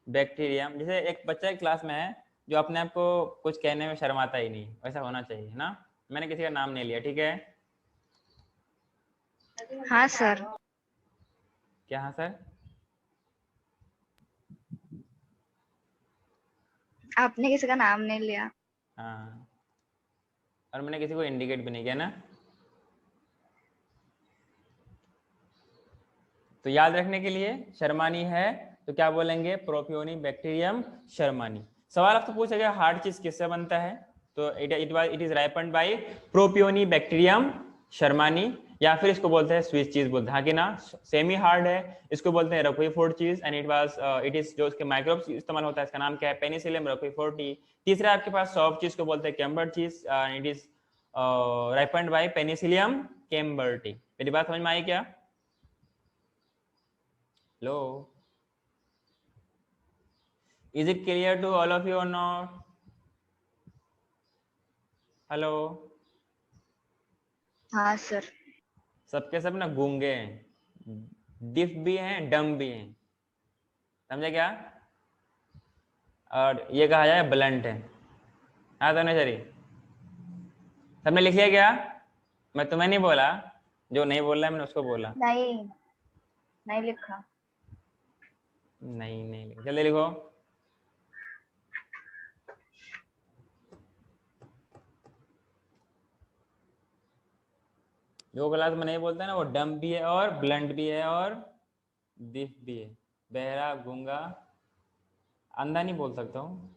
bacterium. जैसे एक बच्चा एक क्लास में है जो अपने आप को कुछ कहने में शर्माता ही नहीं, वैसा होना चाहिए ना। मैंने किसी का नाम नहीं लिया, ठीक है। हाँ सर। क्या हाँ सर? आपने किसी का नाम नहीं लिया। हाँ, और मैंने किसी को इंडिकेट भी नहीं किया ना। तो याद रखने के लिए, शर्मानी है तो क्या बोलेंगे? Propionibacterium shermanii. सवाल आपसे पूछा गया हार्ड चीज किससे बनता है, तो it is ripened by Propionibacterium shermanii, या फिर इसको बोलते हैं स्विस चीज बोलते हैं, हाँ कि ना। सेमी हार्ड है, इसको बोलते हैं रकवीफोर्ड चीज, एंड इट इज जो इसके माइक्रोब्स इस्तेमाल होता है, इसका नाम क्या है? पेनिसिलियम रकवीफोर्टी। तीसरा आपके पास सॉफ्ट चीज को बोलते हैं कैम्बर्ट चीज, it is ripened bye Penicillium कैम्बर्टी। मेरी बात समझ में आई क्या? Hello, is it clear to all of you or not? Hello, हाँ सर। सबके सब ना गूंगे हैं, डिफ भी हैं, डम भी हैं, समझे क्या? और ये कहा जाए ब्लंट है। हाँ तो नहीं, सबने लिख लिया क्या? मैं तुम्हें नहीं बोला, जो नहीं बोल रहा है मैंने उसको बोला। नहीं, नहीं लिखा। नहीं नहीं लिखा, जल्दी लिखो। जो क्लास में नहीं बोलता है ना, वो डम भी है और ब्लंट भी है और डिफ भी है। बहरा, गूंगा, अंधा नहीं बोल सकता हूँ।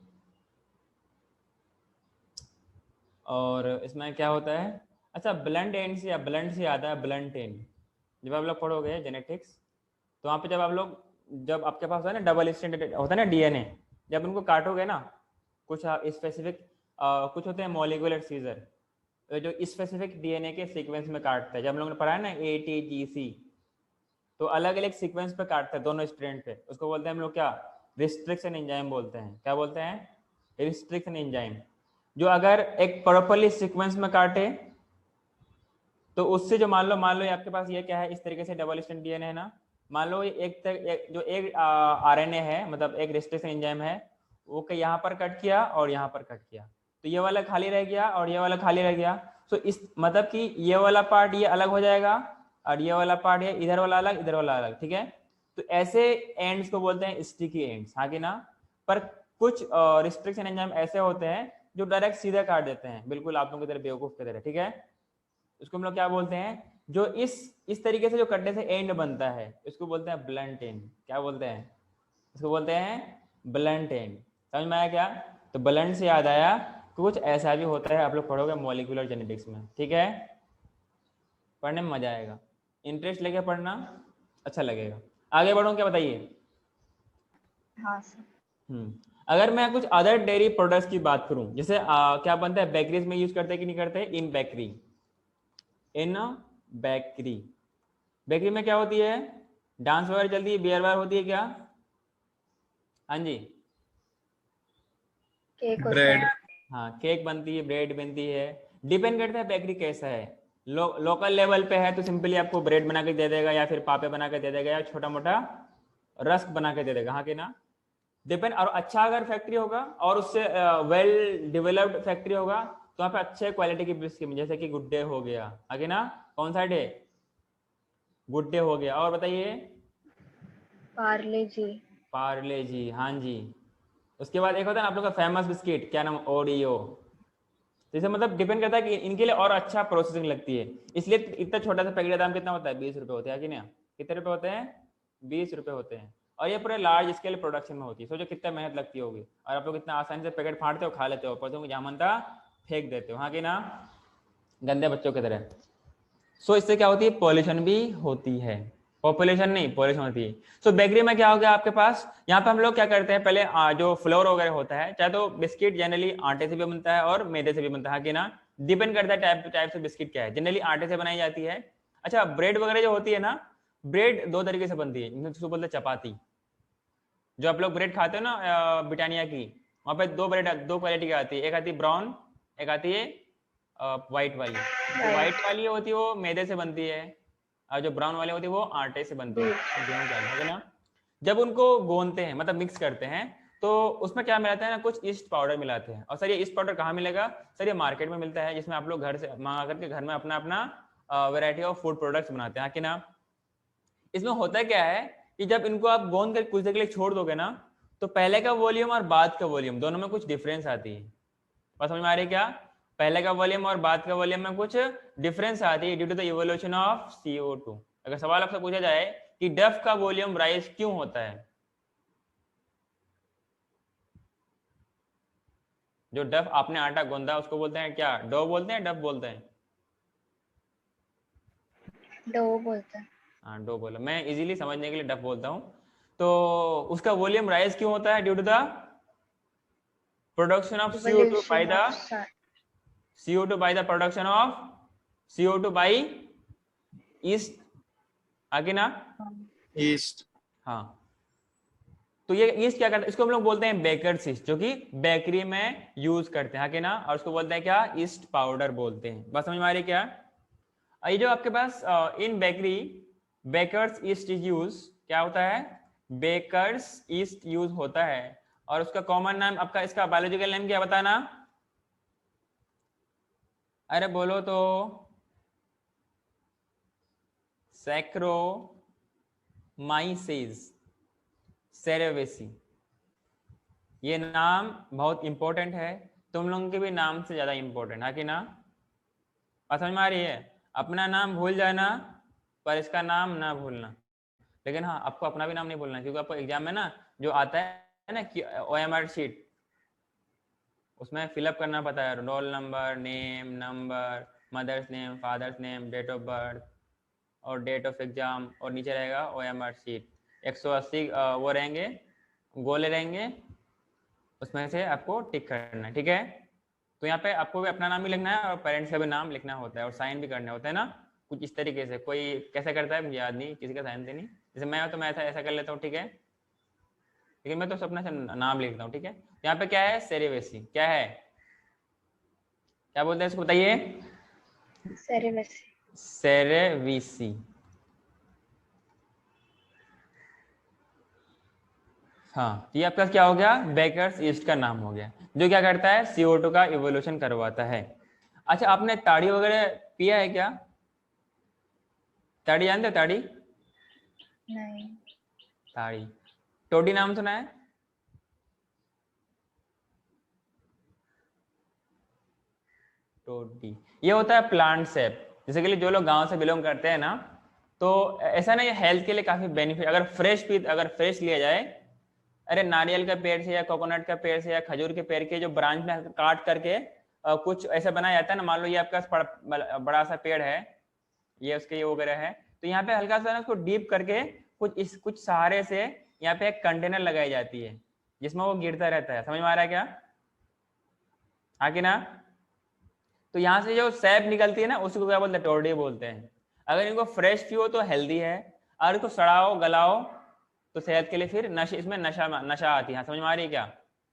और इसमें क्या होता है? अच्छा, ब्लंट एंड से, ब्लंट से आता है ब्लंट एंड। जब आप लोग पढ़ोगे जेनेटिक्स, तो वहाँ पे जब आप लोग, जब आपके पास है ना डबल स्ट्रैंडेड होता है ना डीएनए, जब उनको काटोगे ना, कुछ स्पेसिफिक कुछ होते हैं मॉलिक्यूलर सीजर, जो स्पेसिफिक डीएनए के सीक्वेंस में काटता है। जब हम लोगों ने पढ़ा है ना ATGC, तो अलग अलग सीक्वेंस पे काटते हैं दोनों स्ट्रैंड पे, उसको बोलते हैं हम लोग क्या? रिस्ट्रिक्शन एंजाइम बोलते हैं। क्या बोलते हैं? Restriction enzyme. जो अगर एक प्रॉपरली सीक्वेंस में काटे तो उससे जो मान लो ये आपके पास ये क्या है, इस तरीके से डबल स्ट्रैंड डीएनए है ना, मान लो जो एक आरएनए है, मतलब एक रेस्ट्रिक्शन एंजाइम है, वो यहाँ पर कट किया और यहाँ पर कट किया, तो ये वाला खाली रह गया और ये वाला खाली रह गया। तो इस मतलब कि ये वाला पार्ट ये अलग हो जाएगा और ये वाला पार्ट है इधर वाला अलग, इधर वाला अलग, ठीक है। तो ऐसे एंड्स को बोलते हैं स्टिकी एंड्स, हाँ कि ना। पर कुछ रिस्ट्रिक्शन एंजाइम ऐसे होते हैं जो डायरेक्ट सीधा काट देते हैं, बिल्कुल आप लोगों की तरह बेवकूफ की तरह, ठीक है। उसको हम लोग क्या बोलते हैं, जो इस तरीके से जो कटने से एंड बनता है, इसको बोलते हैं ब्लंट एंड। क्या बोलते हैं, इसको बोलते हैं ब्लंट एंड। समझ में आया क्या? तो ब्लंट से याद आया कुछ ऐसा भी होता है, आप लोग पढ़ोगे मॉलिक्यूलर जेनेटिक्स में, ठीक है। पढ़ने में मजा आएगा, इंटरेस्ट लेके पढ़ना, अच्छा लगेगा। आगे बढ़ो, क्या बताइए। हाँ सर। अगर मैं कुछ अदर डेयरी प्रोडक्ट्स की बात करूं, जैसे क्या बनता है, बेकरीज में यूज करते हैं कि नहीं करते? इन बेकरी, बेकरी में क्या होती है, डांस वगैरह चलती है, बियर वगैरह होती है क्या? हाँ जी, केक होता ब्रेड, है। हाँ केक बनती है, ब्रेड बनती है। डिपेंड करता है बेकरी कैसा है। लोकल लेवल पे है तो सिंपली आपको ब्रेड बना के दे देगा, या फिर पापे बना के दे देगा, या छोटा मोटा रस्क बना के दे देगा, हाँ कि ना। डिपेंड। और अच्छा अगर फैक्ट्री होगा और उससे वेल डेवलप्ड फैक्ट्री होगा तो वहाँ पे अच्छे क्वालिटी की बिस्किट, जैसे कि गुड डे हो गया, आगे ना, कौन सा डे, गुड डे हो गया। और बताइए, पार्ले जी। पार्ले जी, हाँ जी। उसके बाद एक होता है ना आप लोग का फेमस बिस्किट, क्या नाम, ओरियो। जैसे मतलब डिपेंड करता है कि इनके लिए और अच्छा प्रोसेसिंग लगती है, इसलिए इतना छोटा सा पैकेट का दाम कितना होता है, 20 रुपए होते हैं कि नहीं? कितने रुपए होते हैं? 20 रुपए होते हैं। और ये पूरे लार्ज स्केल प्रोडक्शन में होती है, सोचो कितना मेहनत लगती होगी, और आप लोग इतना आसानी से पैकेट फाड़ते हो, खा लेते हो, परसों जहाँ मनता फेंक देते हो, हाँ कि ना, गंदे बच्चों की तरह। सो इससे क्या होती है, पॉल्यूशन भी होती है, पॉपुलेशन नहीं, पॉल्यूशन होती है। सो बेकरी में क्या हो गया आपके पास, यहाँ पे हम लोग क्या करते हैं, पहले जो फ्लोर वगैरह होता है, चाहे तो बिस्किट जनरली आटे से भी बनता है और मैदे से भी बनता है कि ना, डिपेंड करता है टाइप से बिस्किट क्या है, जनरली आटे से बनाई जाती है। अच्छा, ब्रेड वगैरह जो होती है ना, ब्रेड दो तरीके से बनती है, जिसको बोलते हैं चपाती। जो आप लोग ब्रेड खाते हो ना ब्रिटानिया की, वहां पे दो ब्रेड, दो क्वालिटी की आती है, एक आती है ब्राउन, एक आती है व्हाइट वाली। जो व्हाइट वाली होती है वो मैदे से बनती है, और जो ब्राउन वाली होती है वो आटे से बनती है, गेहूं का, है ना। जब उनको गोंदते हैं, मतलब मिक्स करते हैं, तो उसमें क्या मिलाते हैं ना, कुछ ईस्ट पाउडर मिलाते हैं। और सर ये ईस्ट पाउडर कहाँ मिलेगा? सर ये मार्केट में मिलता है, जिसमें आप लोग घर से मंगा करके घर में अपना अपना वेराइटी ऑफ फूड प्रोडक्ट्स बनाते हैं, कि ना। इसमें होता क्या है कि जब इनको आप गोंद कर कुछ देर के लिए छोड़ दोगे ना, तो पहले का वॉल्यूम और बाद का वॉल्यूम दोनों में कुछ डिफरेंस आती है। बात समझ में आ रही है क्या? पहले का वॉल्यूम और बाद का वॉल्यूम में कुछ डिफरेंस आती है due to the evolution of CO2। अगर सवाल आपसे पूछा जाए कि डफ का वॉल्यूम राइज क्यों होता है, जो डफ आपने आटा गूंदा उसको बोलते हैं क्या, डो बोलते हैं, डफ बोलते हैं? डो बोलते हैं। हाँ डो बोला, मैं इजीली समझने के लिए डफ बोलता हूँ। तो उसका वॉल्यूम राइज क्यों होता है? Due to the production of CO2 by Evolution the of sun. CO2 by the production of CO2 by yeast, आगे ना। ईस्ट। हाँ, तो ये ईस्ट क्या करता है, इसको हम लोग बोलते हैं बेकर्स ईस्ट, जो कि बेकरी में यूज करते हैं, हाँ कि ना। और उसको बोलते हैं क्या, ईस्ट पाउडर बोलते हैं। बस समझ में आ रही क्या? ये जो आपके पास in bakery baker's yeast is use, क्या होता है, बेकर्स ईस्ट यूज होता है। और उसका कॉमन नाम आपका, इसका बायोलॉजिकल नेम क्या बताना, अरे बोलो तो, सैक्रोमाइसेस सेरेवेसी। ये नाम बहुत इंपॉर्टेंट है, तुम लोगों के भी नाम से ज्यादा इंपॉर्टेंट है कि ना। बात समझ में आ रही है? अपना नाम भूल जाना पर इसका नाम ना भूलना। लेकिन हाँ, आपको अपना भी नाम नहीं भूलना, क्योंकि आपको एग्जाम में ना जो आता है ना कि OMR शीट, उसमें फिलअप करना पता है, roll number, name, number, mother's name, father's name, date of birth और डेट ऑफ एग्जाम, और नीचे रहेगा OMR शीट। 180 वो रहेंगे, गोले रहेंगे, उसमें से आपको टिक करना है, ठीक है। तो यहाँ पे आपको भी अपना नाम ही लिखना है और पेरेंट्स का भी नाम लिखना होता है, और साइन भी करने होते हैं ना, कुछ इस तरीके से। कोई कैसे करता है मुझे याद नहीं, किसी का साइन थे नहीं, जैसे मैं तो मैं ऐसा ऐसा कर लेता हूँ, ठीक है। लेकिन मैं तो अपना नाम लिखता हूँ, ठीक है। यहाँ पे क्या है, सेरेवेसी क्या है, क्या बोलते हैं इसको, बताइए। सेरेवेसी। सेरेविसी। हाँ, तो ये आपका क्या हो गया, बेकर्स ईस्ट का नाम हो गया, जो क्या करता है, CO2 का इवोल्यूशन करवाता है। अच्छा, आपने ताड़ी वगैरह पिया है क्या? ताड़ी जानते हो, ताड़ी? नहीं। ताड़ी, टोडी नाम सुना है? टोडी, ये होता है प्लांट सेप। जैसे कि जो लोग गांव से बिलोंग करते हैं ना, तो ऐसा नहीं, हेल्थ के लिए काफी बेनिफिट, अगर फ्रेश लिया जाए, अरे नारियल का पेड़ से या कोकोनट का पेड़ से या खजूर के पेड़ के जो ब्रांच में काट करके कुछ ऐसा बनाया जाता है ना, मान लो ये आपका बड़ा सा पेड़ है, ये उसके ये वगैरह है, तो यहाँ पे हल्का सा ना उसको डीप करके कुछ सहारे से यहाँ पे एक कंटेनर लगाई जाती है, जिसमें वो गिरता रहता है। समझ में आ रहा है क्या? हाँ कि ना? तो यहाँ से जो सैप निकलती है ना, उसको क्या बोलते हैं, टोरडी बोलते हैं। अगर इनको फ्रेश पियो तो हेल्दी है, अगर इसको सड़ाओ गलाओ तो सेहत के लिए फिर इसमें नशा आती है। समझ में आ रही है क्या?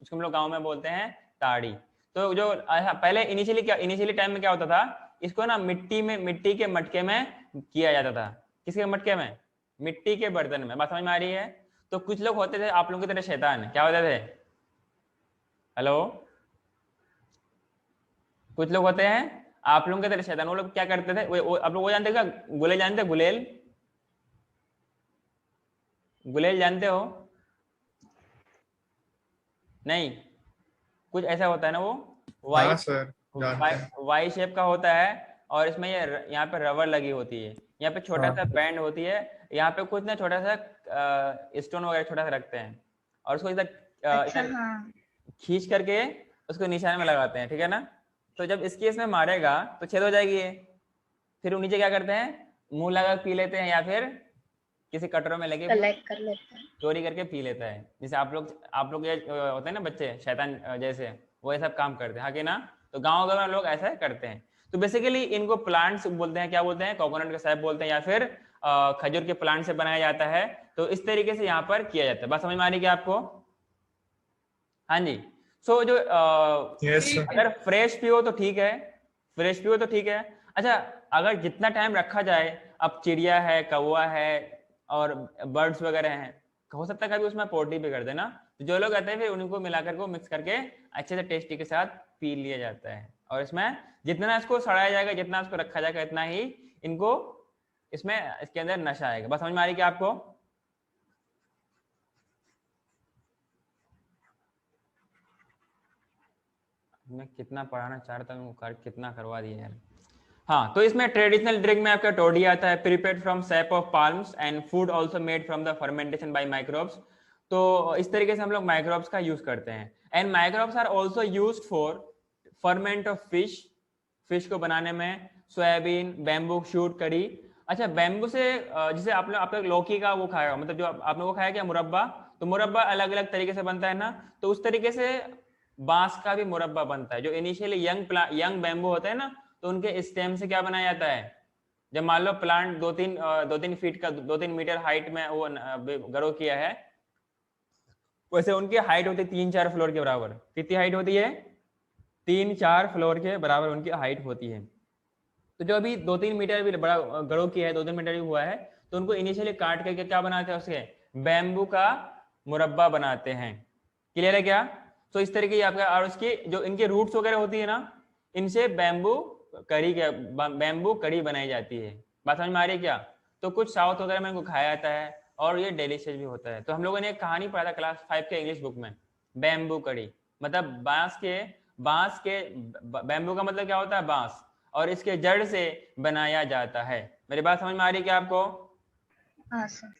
उसको हम लोग गाँव में बोलते हैं ताड़ी। तो जो पहले इनिशियली टाइम में क्या होता था, इसको ना मिट्टी के मटके में किया जाता था। किसके मटके में? मिट्टी के बर्तन में। बात समझ में आ रही है? तो कुछ लोग होते थे आप लोगों की तरह शैतान, क्या होते थे, हेलो, कुछ लोग होते हैं आप लोगों की तरह शैतान। वो लोग क्या करते थे, आप लोग वो जानते क्या, गुलेल जानते, गुलेल? गुलेल जानते हो? नहीं, कुछ ऐसा होता है ना, वो हाँ सर, जानते हैं। वाई शेप का होता है, और इसमें ये यहाँ पे रबर लगी होती है, यहाँ पे छोटा सा बैंड होती है, यहाँ पे कुछ ना छोटा सा स्टोन वगैरह छोटा सा रखते हैं, और उसको इधर अच्छा, हाँ। खींच करके उसको निशाने में लगाते हैं, ठीक है ना? तो जब इस केस में मारेगा तो छेद हो जाएगी ये, फिर वो नीचे क्या करते हैं, मुंह लगा पी लेते हैं, या फिर किसी कटोरों में लगे कलेक्ट कर लेते हैं। चोरी करके पी लेता है। जैसे आप लोग ये होते हैं ना बच्चे शैतान जैसे, वो ये सब काम करते हैं, हाँ कि ना? तो गाँव में लोग ऐसा करते हैं। तो बेसिकली इनको प्लांट्स बोलते हैं, क्या बोलते हैं, कोकोनट का सैप बोलते हैं, या फिर खजूर के प्लांट से बनाया जाता है। तो इस तरीके से यहाँ पर किया जाता है। बात समझ में आ रही है आपको? हाँ जी। सो जो अगर फ्रेश पियो तो ठीक है, फ्रेश पियो तो ठीक है। अच्छा, अगर जितना टाइम रखा जाए, अब चिड़िया है, कौवा है और बर्ड्स वगैरह हैं, हो सकता है कभी उसमें पोटी भी कर देना, तो जो लोग आते हैं फिर उनको मिलाकर को मिक्स करके अच्छे से टेस्टी के साथ पी लिया जाता है। और इसमें जितना इसको सड़ाया जाएगा, जितना इसको रखा जाएगा, इतना ही इनको इसमें इसके अंदर नशा आएगा। बस समझ में आ रही क्या आपको? मैं कितना पढ़ाना चाहता हूँ, कितना करवा दिया यार। हाँ, तो इसमें ट्रेडिशनल ड्रिंक में आपका टोडी आता है, prepared from sap of palms and food also made from the fermentation by microbes. तो इस तरीके से हम लोग माइक्रोब्स का यूज करते हैं। And microbes are also used for ferment of fish को बनाने में, सोयाबीन, बैम्बू शूट, करी। अच्छा, बैम्बू से जैसे आप लोग लौकी का वो खाया, मतलब जो आपने वो खाया क्या, मुरब्बा? तो मुरब्बा अलग अलग तरीके से बनता है ना, तो उस तरीके से बांस का भी मुरब्बा बनता है। जो इनिशियली यंग बैम्बू होता है ना, तो उनके स्टेम से क्या बनाया जाता है, जब मान लो प्लांट 2-3 फीट का 2-3 मीटर हाइट में वो ग्रो किया है, वैसे उनकी हाइट होती है 3-4 फ्लोर के बराबर। कितनी हाइट होती है? 3-4 फ्लोर के बराबर उनकी हाइट होती है। तो जो अभी 2-3 मीटर भी बड़ा ग्रो किया है, 2-3 मीटर भी हुआ है, तो उनको इनिशियली काट करके क्या बनाते हैं, उसके बैम्बू का मुरब्बा बनाते हैं। क्लियर है क्या? तो इस तरीके आपका, और उसकी जो इनके रूट्स वगैरह होती है ना, इनसे बैम्बू कड़ी बनाई जाती है। बात समझ में आ रही है क्या? तो कुछ साउथ वगैरह में इनको खाया जाता है, और ये डिलीशियस भी होता है। तो हम लोगों ने एक कहानी पढ़ा था क्लास 5 के इंग्लिश बुक में, बैम्बू कड़ी, मतलब बांस के बैम्बू का मतलब क्या होता है, बांस, और इसके जड़ से बनाया जाता है। मेरी बात समझ में आ रही है क्या आपको? हाँ सर।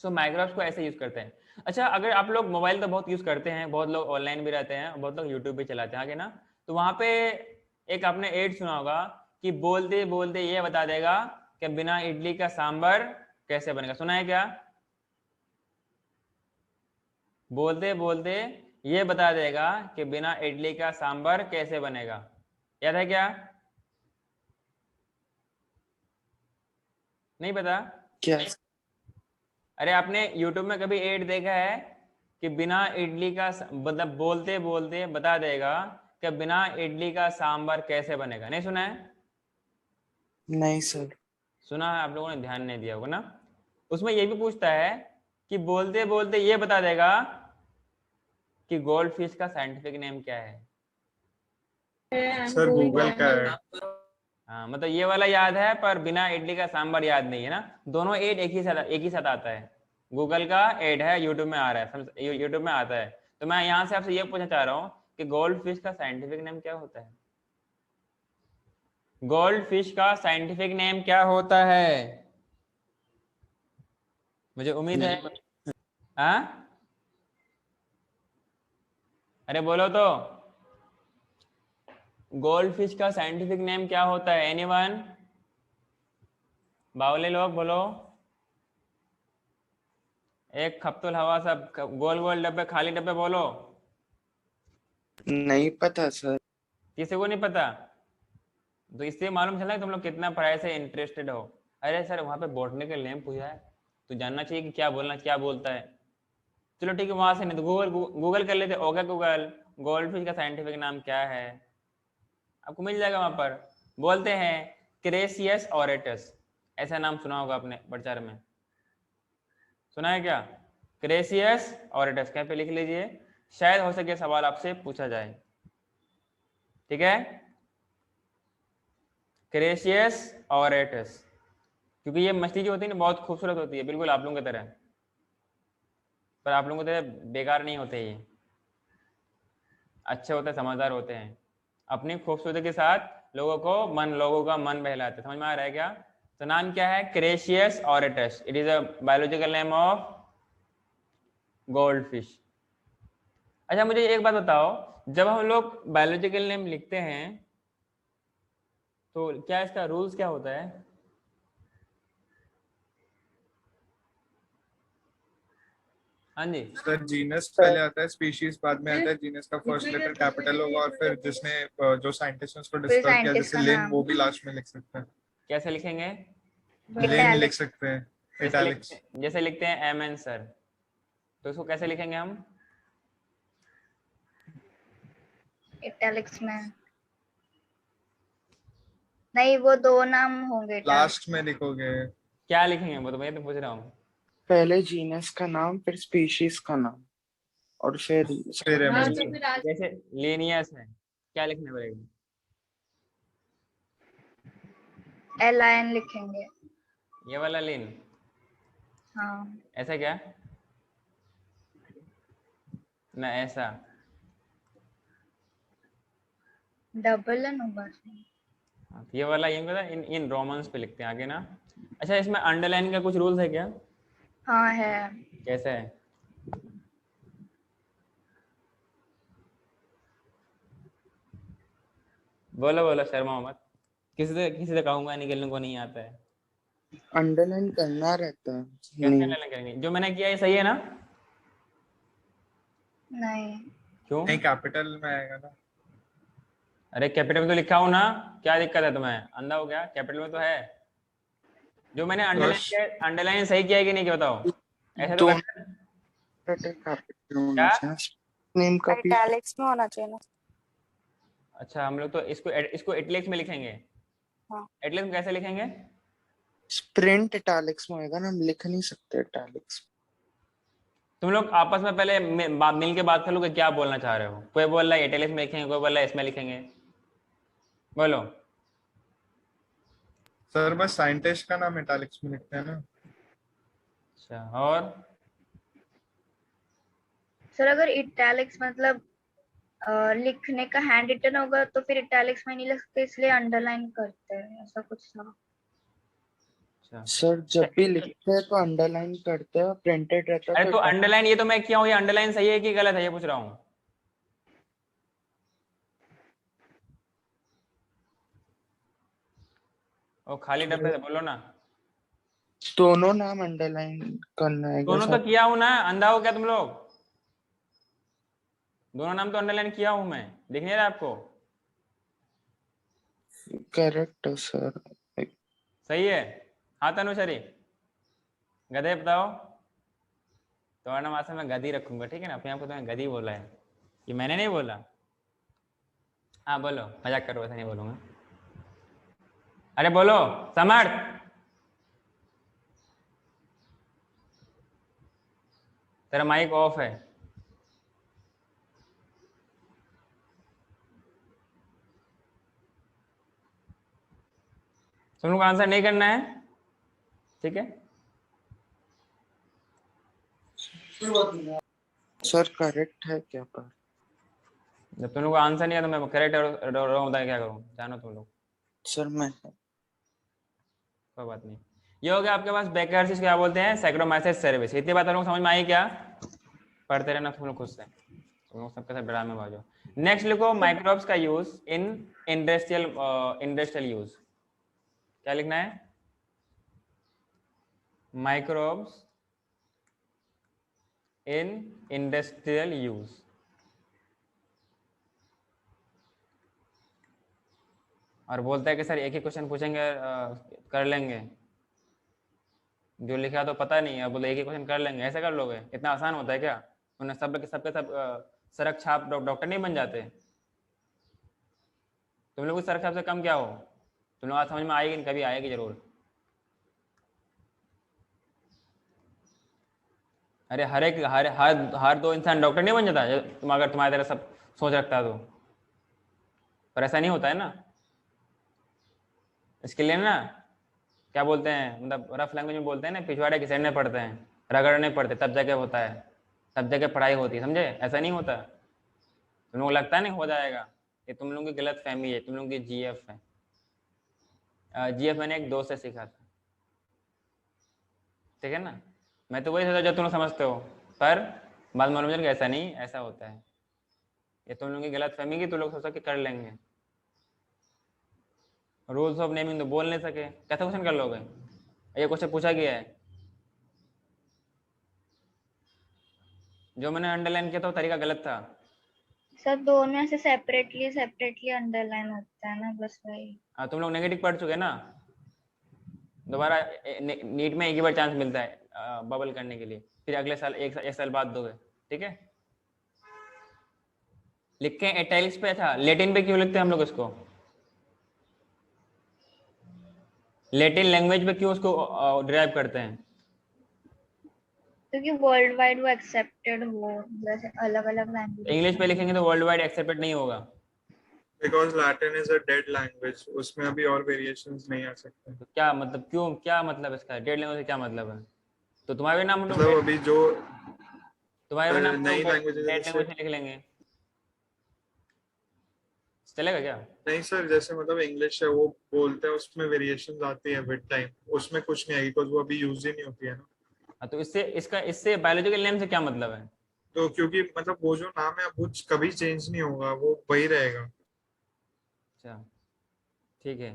सो माइक्रोब्स को ऐसे यूज करते हैं। अच्छा, अगर आप लोग मोबाइल तो बहुत यूज करते हैं, बहुत लोग ऑनलाइन भी रहते हैं, बहुत लोग यूट्यूब भी चलाते हैं, आगे ना, तो वहां पे एक आपने एड सुना होगा कि बोलते बोलते ये बता देगा कि बिना इडली का सांभर कैसे बनेगा। सुना है क्या? बोलते बोलते ये बता देगा कि बिना इडली का सांभर कैसे बनेगा। याद है क्या? नहीं पता? क्या? अरे, आपने YouTube में कभी एड देखा है कि बिना इडली का मतलब बोलते बोलते बता देगा कि बिना इडली का सांभर कैसे बनेगा? नहीं सुना है? नहीं सर। सुना है, आप लोगों ने ध्यान नहीं दिया होगा ना। उसमें ये भी पूछता है कि बोलते बोलते ये बता देगा कि गोल्ड फिश का साइंटिफिक नेम क्या है। सर गूगल का है। हाँ, मतलब ये वाला याद है पर बिना इडली का सांभर याद नहीं है ना। दोनों एड एक ही साथ आता है। गूगल का एड है, यूट्यूब में आ रहा है, यूट्यूब में आता है। तो मैं यहाँ से आपसे ये पूछना चाह रहा हूँ कि गोल्ड फिश का साइंटिफिक नेम क्या होता है? गोल्ड फिश का साइंटिफिक नेम क्या होता है? मुझे उम्मीद है। हाँ, अरे बोलो तो। गोल्ड फिश का साइंटिफिक नेम क्या होता है? एनीवन? बावले लोग बोलो। एक खप्तुल हवा, सब गोल गोल डब्बे, खाली डब्बे बोलो। नहीं पता सर। किसी को नहीं पता? तो इससे मालूम चला कि तुम लोग कितना पढ़ाई से इंटरेस्टेड हो। अरे सर वहां पे बॉटनिकल नेम पूछा है तो जानना चाहिए कि क्या बोलना, क्या बोलता है। चलो ठीक है, वहां से नहीं तो गूगल कर लेते। ओके गूगल, गोल्ड फिश का साइंटिफिक नाम क्या है? आपको मिल जाएगा वहां पर। बोलते हैं क्रेसियस ऑरेटस। ऐसा नाम सुना होगा आपने प्रचार में, सुना है क्या? क्रेसियस ऑरेटस कहीं पे लिख लीजिए, शायद हो सके सवाल आपसे पूछा जाए। ठीक है, क्रेसियस ऑरेटस। क्योंकि ये मछली जो होती है ना बहुत खूबसूरत होती है, बिल्कुल आप लोगों की तरह। पर आप लोगों की तरह बेकार नहीं होते ये, अच्छे होते हैं, समझदार होते हैं। अपनी खूबसूरती के साथ लोगों का मन बहलाते। समझ में आ रहा है क्या? तो नाम क्या है? Carassius auratus. It is a biological name of gold fish. अच्छा मुझे एक बात बताओ, जब हम लोग बायोलॉजिकल नेम लिखते हैं तो क्या इसका रूल्स क्या होता है? हाँ जी, सर जीनस पहले आता है, स्पीशीज बाद में आता है। जीनस का फर्स्ट लेटर कैपिटल होगा और फिर जिसने जो साइंटिस्ट ने उसको फिर डिस्कवर किया साइंटिस्ट जैसे का लिन, नाम वो भी लास्ट में लिख सकते हैं। कैसे लिखेंगे? लिन लिख इटैलिक। सकते हैं, इटैलिक्स। जैसे लिखते हैं एम एन सर, तो इसको कैसे लिखेंगे हम? इटैलिक्स में नहीं, वो दो नाम होंगे italics लास्ट में में। लिखोगे। क्या लिखेंगे वो तो मैं तो पूछ रहा हूँ। पहले जीनस का नाम, फिर स्पीशीज का नाम, और फिर फिर जैसे लीनियस है, क्या लिखना पड़ेगा? LIN लिखेंगे। ये वाला लीन, हाँ, ऐसा क्या ना ऐसा? डबल N होगा। हाँ, तो ये वाला ये पता इन रोमन्स पे लिखते हैं आगे ना। अच्छा इसमें अंडरलाइन का कुछ रूल्स है क्या? हाँ है। कैसे है? बोलो बोलो, शर्मा मत। किसी से कहूंगा निकलने को नहीं आता है। अंडरलाइन करना रहता है। कैसे नहीं, अंडरलाइन करेंगे? जो मैंने किया है सही है ना? नहीं, क्यों? नहीं, कैपिटल में आएगा ना। अरे कैपिटल में तो लिखा हूं ना, क्या दिक्कत है तुम्हें? अंधा हो गया? कैपिटल में तो है। जो मैंने अंडरलाइन किया है, अंडरलाइन सही किया है कि नहीं क्या बताओ? ऐसे तो दोनों करते हैं। कैपिटल होना क्या? चाहिए। नेम का भी इटैलिक्स में होना चाहिए ना। अच्छा हम लोग तो इसको इटलिक्स में लिखेंगे। हाँ। इटलिक्स में कैसे लिखेंगे? प्रिंट इटैलिक्स में होएगा ना, हम लिख नहीं सकते इटैलिक्स। तुम लोग आपस में पहले मिल के बात कर लो कि क्या बोलना चाह रहे हो। कोई बोल रहा है इटलिक्स में लिखेंगे, कोई बोल रहा है इसमें लिखेंगे। बोलो। सर बस साइंटिस्ट का नाम इटैलिक्स में लिखते हैं ना। अच्छा और सर अगर इटैलिक्स मतलब लिखने का हैंड रिटन होगा तो फिर इटैलिक्स में नहीं लिख सकते, इसलिए अंडरलाइन करते हैं, ऐसा कुछ था। अच्छा, सर जब भी लिखते हैं तो अंडरलाइन करते हैं, प्रिंटेड रहता है अरे तो तो अंडरलाइन ये तो मैं किया हूँ, ये अंडरलाइन सही है कि गलत है ये पूछ रहा हूँ। और खाली डब्बे से बोलो ना। दोनों नाम अंडरलाइन करना है क्या दोनों तो सर? किया हूं ना, अंधा हो क्या तुम लोग? दोनों नाम तो अंडरलाइन किया हूं मैं, दिख नहीं रहा आपको? करेक्ट है सर। सही है। हाँ तनुशरी, गधे बताओ। तो वरना वहां से मैं गधी रखूंगा, ठीक है ना? अपने आप को तो मैं गधी बोला है, ये मैंने नहीं बोला। हाँ बोलो, मजाक करो, ऐसा नहीं बोलूंगा। अरे बोलो समर्थ। तेरा माइक ऑफ है। तुम लोग आंसर नहीं करना है, ठीक है? सर करेक्ट है क्या पर? जब तुम लोग को आंसर नहीं है तो मैं करेक्ट रॉन्ग बता के क्या करूँ, जानो तुम लोग। सर मैं कोई बात नहीं। ये हो गया आपके पास बैकर्स, क्या बोलते हैं, सैक्रोमाइसिस सर्विस। इतनी बात लोग समझ में आई क्या? पढ़ते रहना तुम लोग खुद से, तुम लोग सबके साथ ड्रामे बाजो। नेक्स्ट लिखो माइक्रोब्स का यूज इन इंडस्ट्रियल यूज। क्या लिखना है? Microbes in industrial use. और बोलता है कि सर एक ही क्वेश्चन पूछेंगे, कर लेंगे। जो लिखा तो पता नहीं है, बोले एक ही क्वेश्चन कर लेंगे, ऐसे कर लोगे? इतना आसान होता है क्या? उन्हें सबके सब सरक छाप डॉक्टर नहीं बन जाते? तुम लोग सरक छाप से कम क्या हो? तुम लोग आज समझ में आएगी, कभी आएगी जरूर। अरे हर दो इंसान डॉक्टर नहीं बन जाता तुम अगर तुम्हारी तरह सब सोच रखता तो। पर ऐसा नहीं होता है ना। इसके लिए ना क्या बोलते हैं, मतलब रफ लैंग्वेज में बोलते हैं ना, पिछवाड़े घिसड़ने पड़ते हैं, रगड़ने पड़ते, तब जगह होता है, तब जगह पढ़ाई होती है, समझे? ऐसा नहीं होता। तुम लोग लगता नहीं हो जाएगा, ये तुम लोगों की गलत फहमी है, तुम लोगों की जीएफ है। जीएफ मैंने एक दोस्त से सीखा था, ठीक है ना? मैं तो वही सोचा जो तुम लोग समझते हो, पर बात मालूम चल गया ऐसा नहीं, ऐसा होता है। ये तुम लोगों की गलत फहमी की, तुम लोग सोचा कि कर लेंगे। रूल्स ऑफ नेमिंग तो बोल नहीं सके, कैसा क्वेश्चन कर लोगे? ये क्वेश्चन पूछा गया है, जो मैंने अंडरलाइन किया था वो तरीका गलत था। सर दोनों से सेपरेटली अंडरलाइन होता है ना, बस वही। तुम लोग नेगेटिव पढ़ चुके ना, दोबारा नीट में एक ही बार चांस मिलता है बबल करने के लिए, फिर अगले साल एक साल बाद दोगे, ठीक है? लिख के इटैलिक्स पे था, लेटिन पे क्यों लिखते हैं हम लोग इसको? लेटिन लैंग्वेज पे क्यों उसको डिराइव करते हैं? क्योंकि वर्ल्ड वाइड वो एक्सेप्टेड हो, जैसे अलग अलग लैंग्वेज। इंग्लिश पे लिखेंगे तो वर्ल्ड वाइड एक्सेप्टेड नहीं होगा। Because Latin is a dead language, उसमें अभी और वेरिएशंस नहीं आ सकते। तो क्या मतलब, क्यों, क्या मतलब इसका? डेड लैंग्वेज से क्या मतलब है? तो तुम्हारे भी नाम हम लोग मतलब अभी जो तुम्हारे भी नाम हम नई लोग लैंग्वेज डेड जैसे, लैंग्वेज से लिख लेंगे, चलेगा क्या? नहीं सर, जैसे मतलब इंग्लिश है वो बोलते हैं, उसमें वेरिएशंस आती है विद टाइम, उसमें कुछ नहीं आएगी बिकॉज वो अभी यूज ही नहीं होती है ना। तो इससे बायोलॉजिकल नेम से क्या मतलब है? तो क्योंकि मतलब वो जो नाम है वो कभी चेंज नहीं होगा, वो वही रहेगा। अच्छा ठीक है।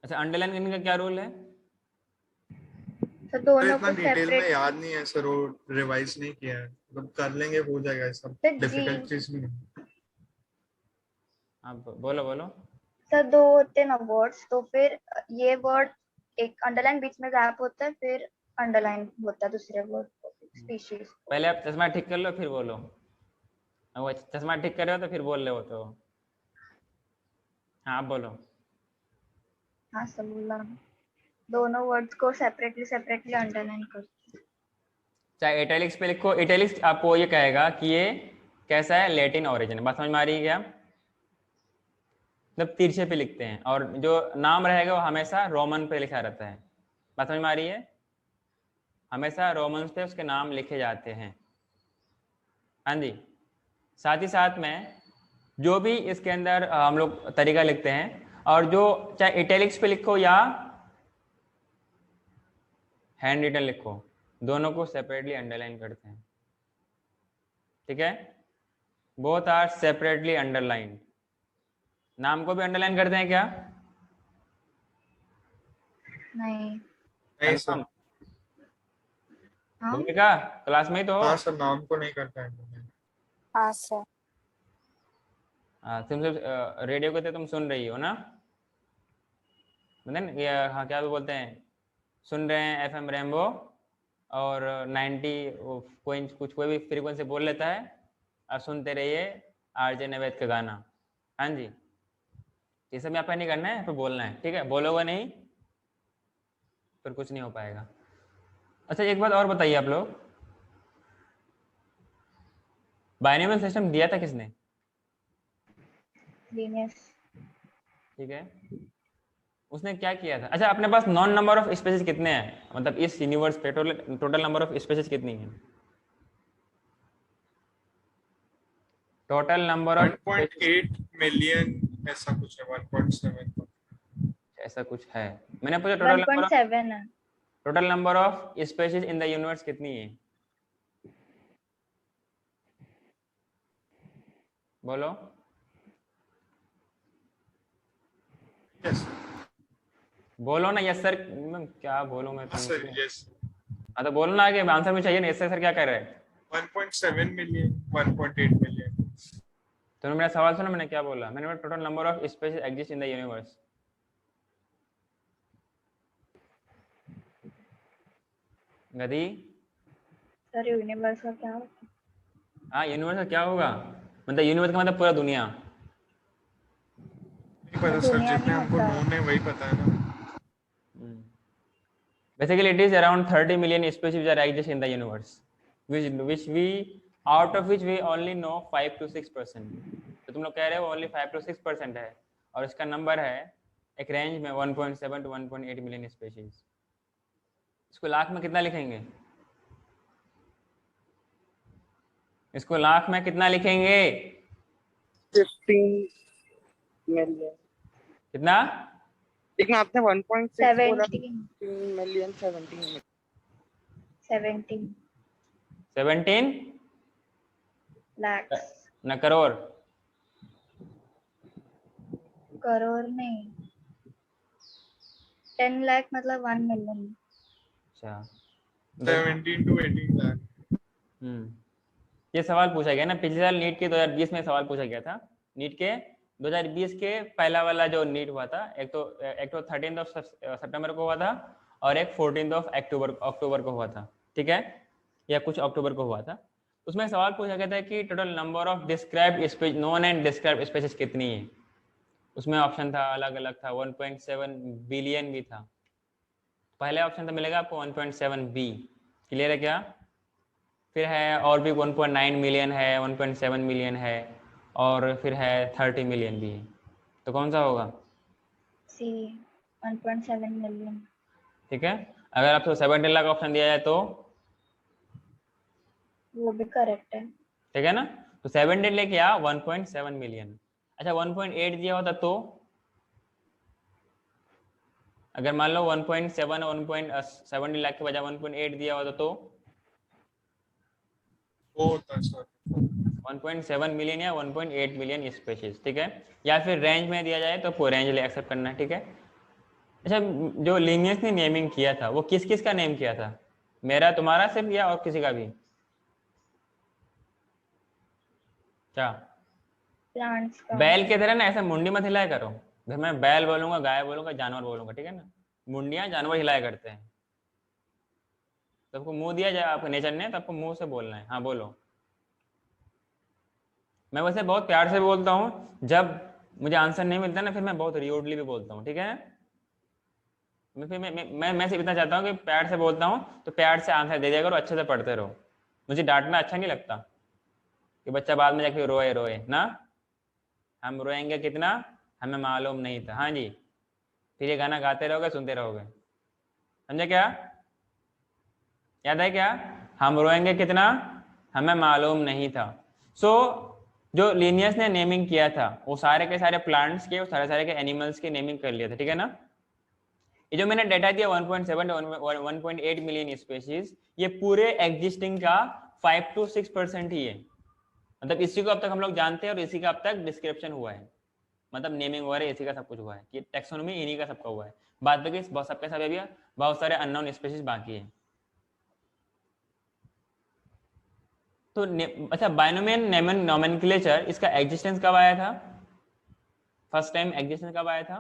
अच्छा अंडरलाइन करने का क्या रूल है? तो तो दोनों इतना को डिटेल में सेपरेट। याद नहीं है सर, वो रिवाइज नहीं किया है, मतलब कर लेंगे, हो जाएगा, ये सब तो डिफिकल्ट जी चीज नहीं है। आप बोलो बोलो। सर दो होते हैं ना वर्ड्स, तो फिर ये वर्ड एक अंडरलाइन बीच में गैप होता है, फिर अंडरलाइन होता है दूसरे वर्ड स्पीशीज। पहले आप चश्मा ठीक कर लो फिर बोलो। वो चश्मा ठीक कर रहे हो तो फिर बोल रहे हो तो। हाँ आप बोलो। हाँ सर बोला, दोनों वर्ड्स को सेपरेटली अंडरलाइन कर। चाहे इटैलिक्स पे लिखो, इटैलिक्स आपको ये कहेगा कि ये कैसा है, लैटिन ओरिजिन। बात समझ में आ रही है क्या? मतलब तिरछे पे लिखते हैं, और जो नाम रहेगा वो हमेशा रोमन पे लिखा रहता है। बात समझ में आ रही है? हमेशा रोमन पे उसके नाम लिखे जाते हैं। हाँ जी। साथ ही साथ में जो भी इसके अंदर हम लोग तरीका लिखते हैं, और जो चाहे इटैलिक्स पे लिखो या हैंड रिटन लिखो, दोनों को सेपरेटली अंडरलाइन करते हैं, ठीक है? Both are separately underline. नाम को भी अंडरलाइन करते हैं क्या? नहीं। नहीं सर। कंफर्म? हाँ भूमिका क्लास में ही तो हो। हाँ सर, नाम को नहीं करता है। हाँ सर। तुम सब रेडियो को तो तुम सुन रही हो ना, मतलब ये हाँ क्या बोलते हैं, सुन रहे हैं एफएम रेनबो, और 90 कोई भी फ्रीक्वेंसी बोल लेता है, और सुनते रहिए आरजे नवेद का गाना, हाँ जी, ये सब में आपका नहीं करना है, फिर बोलना है, ठीक है? बोलोगे नहीं फिर कुछ नहीं हो पाएगा। अच्छा एक बात और बताइए आप लोग, बाइनोमियल सिस्टम दिया था किसने? लीनियस। ठीक है, उसने क्या किया था? अच्छा अपने पास नॉन नंबर ऑफ स्पेसिस कितने हैं, मतलब इस यूनिवर्स पे टोटल नंबर ऑफ स्पेसिस कितनी है? टोटल नंबर ऑफ 1.8 मिलियन ऐसा कुछ है, 1.7। ऐसा कुछ है, मैंने पूछा टोटल नंबर ऑफ 1.7 है। Total number of species in the universe कितनी है? बोलो। यस बोलो ना यस सर, क्या बोलूं मैं सर, तुमको? यस। हाँ तो बोलो ना, आगे आंसर में चाहिए ना, यस सर क्या कर रहे हैं? 1.7 मिलियन, 1.8 मिलियन। तुमने मेरा सवाल सुना मैंने क्या बोला? मैंने बोला total number of species exist in the universe. गधी। सर यूनिवर्स का क्या होता है? हाँ यूनिवर्स का क्या होगा, मतलब यूनिवर्स का मतलब पूरा दुनिया। नहीं पता सर, दुनिया जितने नहीं हमको होता। नोन है वही पता है ना। Basically, it is around 30 million species that exist in the universe, which we out of which we only know 5 to 6%. तो तुम लोग कह रहे हो only 5 to 6% है, और इसका नंबर है एक रेंज में 1.7 to 1.8 मिलियन स्पेशीज। इसको लाख में कितना लिखेंगे? इसको लाख में कितना लिखेंगे? 15 मिलियन। कितना? लेकिन आपने 1.6 बोला, 17 15 मिलियन, 17 17 17 lakhs। न करोड़। करोड़ नहीं, 10 लाख मतलब 1 मिलियन। अच्छा 17 to 18 लाख। ये सवाल पूछा गया ना पिछले साल नीट के 2020 में सवाल पूछा गया था। नीट के 2020 के पहला वाला जो नीट हुआ था, एक तो 13 सितंबर को हुआ था और एक 14 अक्टूबर को हुआ था, ठीक है, या कुछ अक्टूबर को हुआ था। उसमें सवाल पूछा गया था कि total number of described species, known and described species कितनी है। उसमें ऑप्शन था अलग अलग था, 1.7 बिलियन भी था। पहले ऑप्शन तो मिलेगा आपको 1.7 बी, क्लियर है क्या? फिर है और भी 1.9 मिलियन है, 1.7 मिलियन है, और फिर है 30 मिलियन भी है। तो कौन सा होगा? सी 1.7 मिलियन। ठीक है, अगर आपको 17 लाख ऑप्शन दिया जाए तो वो भी करेक्ट है। ठीक है ना, तो 17 लेके आ 1.7 मिलियन। अच्छा 1.8 दिया होता तो, अगर मान लो 1.7 1.70 लाख के बजाय 1.8 दिया होता तो वो होता है सर। 1.7 मिलियन या 1.8 मिलियन स्पेशीज, ठीक है, या फिर रेंज में दिया जाए तो पूरा रेंज ले एक्सेप्ट करना है, ठीक है। अच्छा जो लिनियस ने नेमिंग किया था वो किस किस का नेम किया था? मेरा, तुम्हारा सिर्फ, या और किसी का भी? क्या? प्लांट्स का। बैल की तरह ना ऐसा मुंडी मत हिलाया करो, अगर मैं बैल बोलूंगा, गाय बोलूंगा, जानवर बोलूंगा, ठीक है ना, मुंडियां जानवर हिलाया करते हैं। तो आपको मुंह दिया जाए आपके नेचर ने, तो आपको मुंह से बोलना है। हाँ बोलो। मैं वैसे बहुत प्यार से बोलता हूँ, जब मुझे आंसर नहीं मिलता ना फिर मैं बहुत रियोडली भी बोलता हूँ, ठीक है। मैं सिर्फ इतना चाहता हूँ कि प्यार से बोलता हूँ तो प्यार से आंसर दे दिया करो, अच्छे से पढ़ते रहो। मुझे डांटना अच्छा नहीं लगता कि बच्चा बाद में जाके रोए रोए ना। हम रोएंगे कितना हमें मालूम नहीं था, हाँ जी, फिर ये गाना गाते रहोगे, सुनते रहोगे, समझे क्या? याद है क्या? हम रोएंगे कितना हमें मालूम नहीं था। जो लिनियस ने नेमिंग किया था वो सारे के सारे प्लांट्स के, सारे सारे के एनिमल्स के नेमिंग कर लिया था, ठीक है ना। ये जो मैंने डाटा दिया 1.7 1.8 मिलियन स्पीशीज, ये पूरे एग्जिस्टिंग का 5 to 6% ही है। मतलब इसी को अब तक हम लोग जानते हैं और इसी का अब तक डिस्क्रिप्शन हुआ है, मतलब नेमिंग वगैरह इसी का सब कुछ हुआ है, कि टैक्सोनॉमी इन्हीं का सबका हुआ है। बाद बाकी सबके सब भी बहुत सारे अननोन स्पीशीज बाकी है। तो अच्छा बाइनोमियल नोमेनक्लेचर, इसका एग्जिस्टेंस कब आया था? फर्स्ट टाइम एग्जिस्टेंस कब आया था?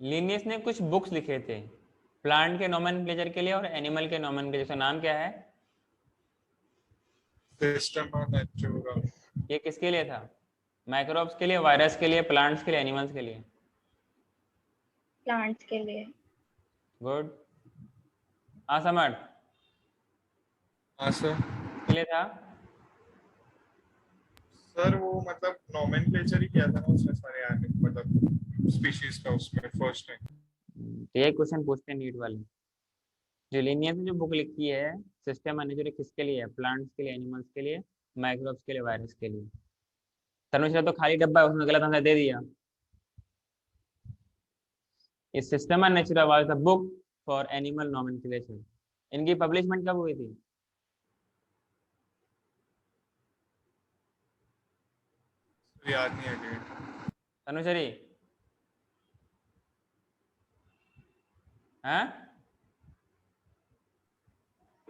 लिनियस ने कुछ बुक्स लिखे थे प्लांट के नोमेनक्लेचर के लिए और एनिमल के नोमेनक्लेचर का। नाम क्या है? System Natura. ये किसके लिए था? माइक्रोब्स के लिए, वायरस के लिए, प्लांट्स के लिए, एनिमल्स के लिए? प्लांट्स के लिए। गुड। असमर्थ हाँ सर। के लिए था? सर वो मतलब नोमेनक्लेचर ही किया था ना उसमें सारे मतलब स्पीशीज का उसमें फर्स्ट टाइम। तो ये क्वेश्चन पूछते हैं नीट वाले। जो लिनियस ने जो बुक लिखी है सिस्टम मैनेजर, किसके लिए है? प्लांट्स के लिए, एनिमल्स के लिए, माइक्रोब्स के लिए, वायरस के लिए। तनुश्रा तो खाली डब्बा है, उसने गलत आंसर दे दिया। इस system and Natura was the book for animal nomenclature. इनकी पब्लिशमेंट कब हुई थी? याद नहीं है डेट। तनुश्री हाँ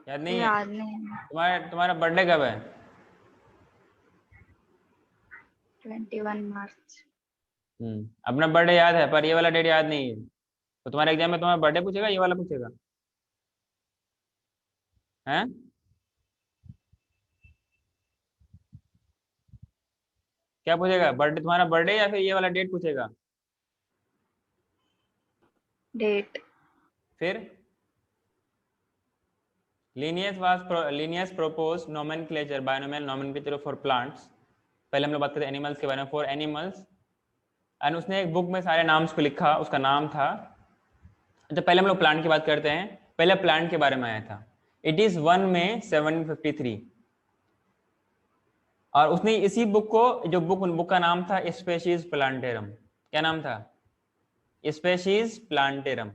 याद नहीं है? याद नहीं है। तुम्हारा बर्थडे कब है? 21 मार्च। अपना बर्थडे याद है पर ये वाला डेट याद नहीं है। तो तुम्हारे एग्जाम में तुम्हारा बर्थडे पूछेगा, ये वाला पूछेगा? हैं? क्या पूछेगा? बर्थडे, तुम्हारा बर्थडे या फिर ये वाला डेट पूछेगा? डेट। फिर Linnaeus proposed nomenclature, binomial nomenclature for plants। पहले हम लोग बात करते हैं एनिमल्स के बारे में, फॉर एनिमल्स। एंड उसने एक बुक में सारे नाम्स को लिखा, उसका नाम था। अच्छा पहले हम लोग प्लांट की बात करते हैं। पहले प्लांट के बारे में आया था। इट इज 1 में 753। और उसने इसी बुक को, जो बुक का नाम था स्पेशीज प्लांटेरम। क्या नाम था? Species plantarum.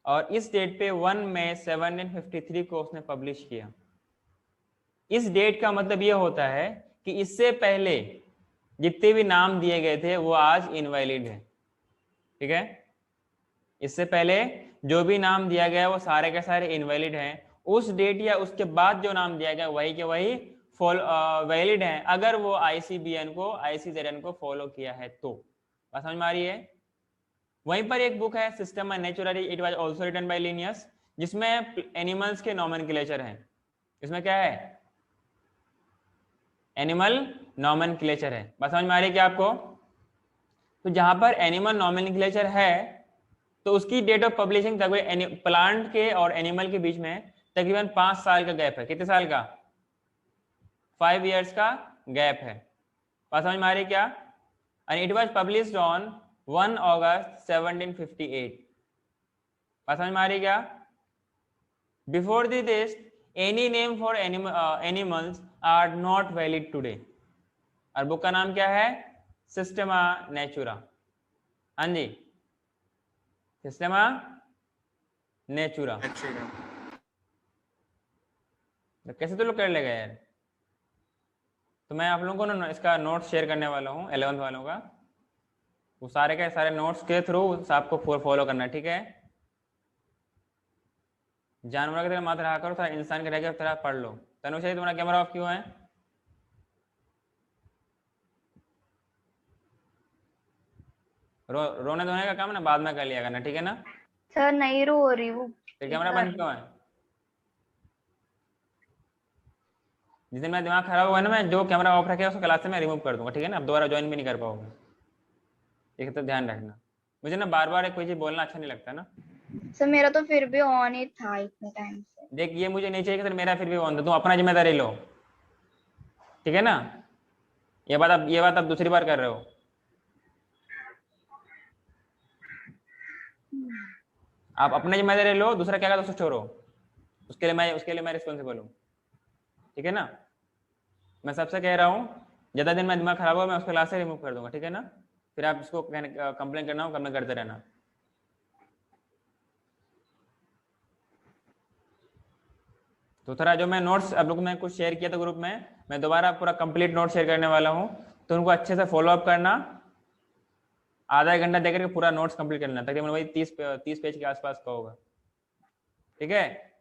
और इस डेट पे 1 में 753 को उसने पब्लिश किया। इस डेट का मतलब यह होता है कि इससे पहले जितने भी नाम दिए गए थे वो आज इनवैलिड है। ठीक है? इससे पहले जो भी नाम दिया गया वो सारे के सारे इनवैलिड हैं। उस डेट या उसके बाद जो नाम दिया गया वही के वही वैलिड हैं, अगर वो ICBN को, ICZN को फॉलो किया है तो। बात समझ में आ रही है? वहीं पर एक बुक है system and natura, it was also written by Linnaeus, जिसमें एनिमल्स के नोमेनक्लेचर हैं। इसमें क्या है? एनिमल नोमेनक्लेचर है। बात समझ में आ रही है क्या आपको? तो जहां पर एनिमल नोमेनक्लेचर है तो उसकी डेट ऑफ पब्लिशिंग तकरीबन प्लांट के और एनिमल के बीच में तकरीबन 5 साल का गैप है। कितने साल का? 5 years का गैप है। बात समझ में आ रही है क्या? And it was published on 1 August 1758। बात समझ में आ रही है क्या? Before this any name for animals are not valid today. और बुक का नाम क्या है? Systema natura. हाँ जी, सिस्टमा नेचुरा। नेचुरा। तो कैसे तो लोग कर लेगा यार? तो मैं आप लोगों को ना इसका नोट्स शेयर करने वाला हूँ 11th वालों का। वो सारे के सारे नोट्स के थ्रू आपको फॉलो करना है। ठीक है? जानवर की तरह मत रहा करो, थोड़ा इंसान के रह के थोड़ा पढ़ लो। तनुषा तुम्हारा कैमरा ऑफ क्यों है? रोने धोने का काम ना बाद में कर लिया करना, ठीक है ना? सर नहीं रो रही वो। फिर कैमरा बंद क्यों है? जिस दिन मेरा दिमाग खराब होगा ना, मैं जो कैमरा ऑफ रखे उसको क्लास से मैं रिमूव कर दूंगा, ठीक है ना? अब दोबारा ज्वाइन भी नहीं कर पाओगे। एक तो ध्यान रखना। मुझे ना बार बार कोई चीज बोलना अच्छा नहीं लगता ना। सर मेरा तो फिर भी ऑन ही था इतने टाइम से। देख ये मुझे नहीं चाहिए कि मेरा फिर भी ऑन था। तुम अपना जिम्मेदारी लो, ठीक है ना? ये बात आप दूसरी बार कर रहे हो। आप अपनी जिम्मेदारी लो, दूसरा क्या उसको छोड़ो। उसके लिए मैं रिस्पॉन्सिबल हूँ, ठीक है ना? मैं सबसे कह रहा हूँ ज्यादा दिन में दिमाग खराब हो मैं उसको क्लास से रिमूव कर दूंगा, ठीक है ना? फिर आप इसको कंप्लेन करना हो कंप्लेन करते रहना। तो थोड़ा जो मैं नोट्स आप लोग में कुछ शेयर किया था ग्रुप में, मैं दोबारा पूरा कंप्लीट नोट शेयर करने वाला हूँ, तो उनको अच्छे से फॉलो अप करना। आधा 1 घंटा देकर के पूरा नोट्स कंप्लीट करना, तकरीबन वही 30 पेज के आसपास का होगा, ठीक है?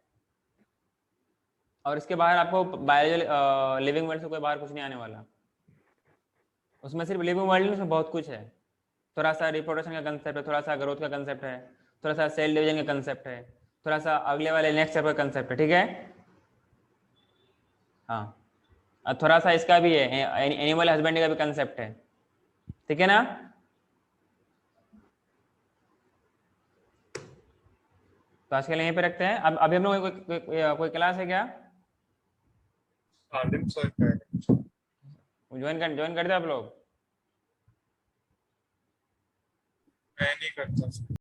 और इसके बाहर आपको बायोलॉजी लिविंग वर्ल्ड से कोई बाहर कुछ नहीं आने वाला। उसमें सिर्फ लिविंग वर्ल्ड में बहुत कुछ है। थोड़ा सा रिप्रोडक्शन का कंसेप्ट है, थोड़ा सा ग्रोथ का कंसेप्ट है, थोड़ा सा सेल डिवीजन का कंसेप्ट है, थोड़ा सा अगले वाले नेक्स्ट चैप्टर का कंसेप्ट है, ठीक है? हाँ, थोड़ा सा इसका भी है, एनिमल हस्बेंड्री का भी कंसेप्ट है, ठीक है ना। तो आज के लिए यहीं पे रखते हैं। अब अभी हम लोग कोई क्लास है क्या? आदिम सर का है। ज्वाइन कर दो आप लोग। मैं नहीं करता।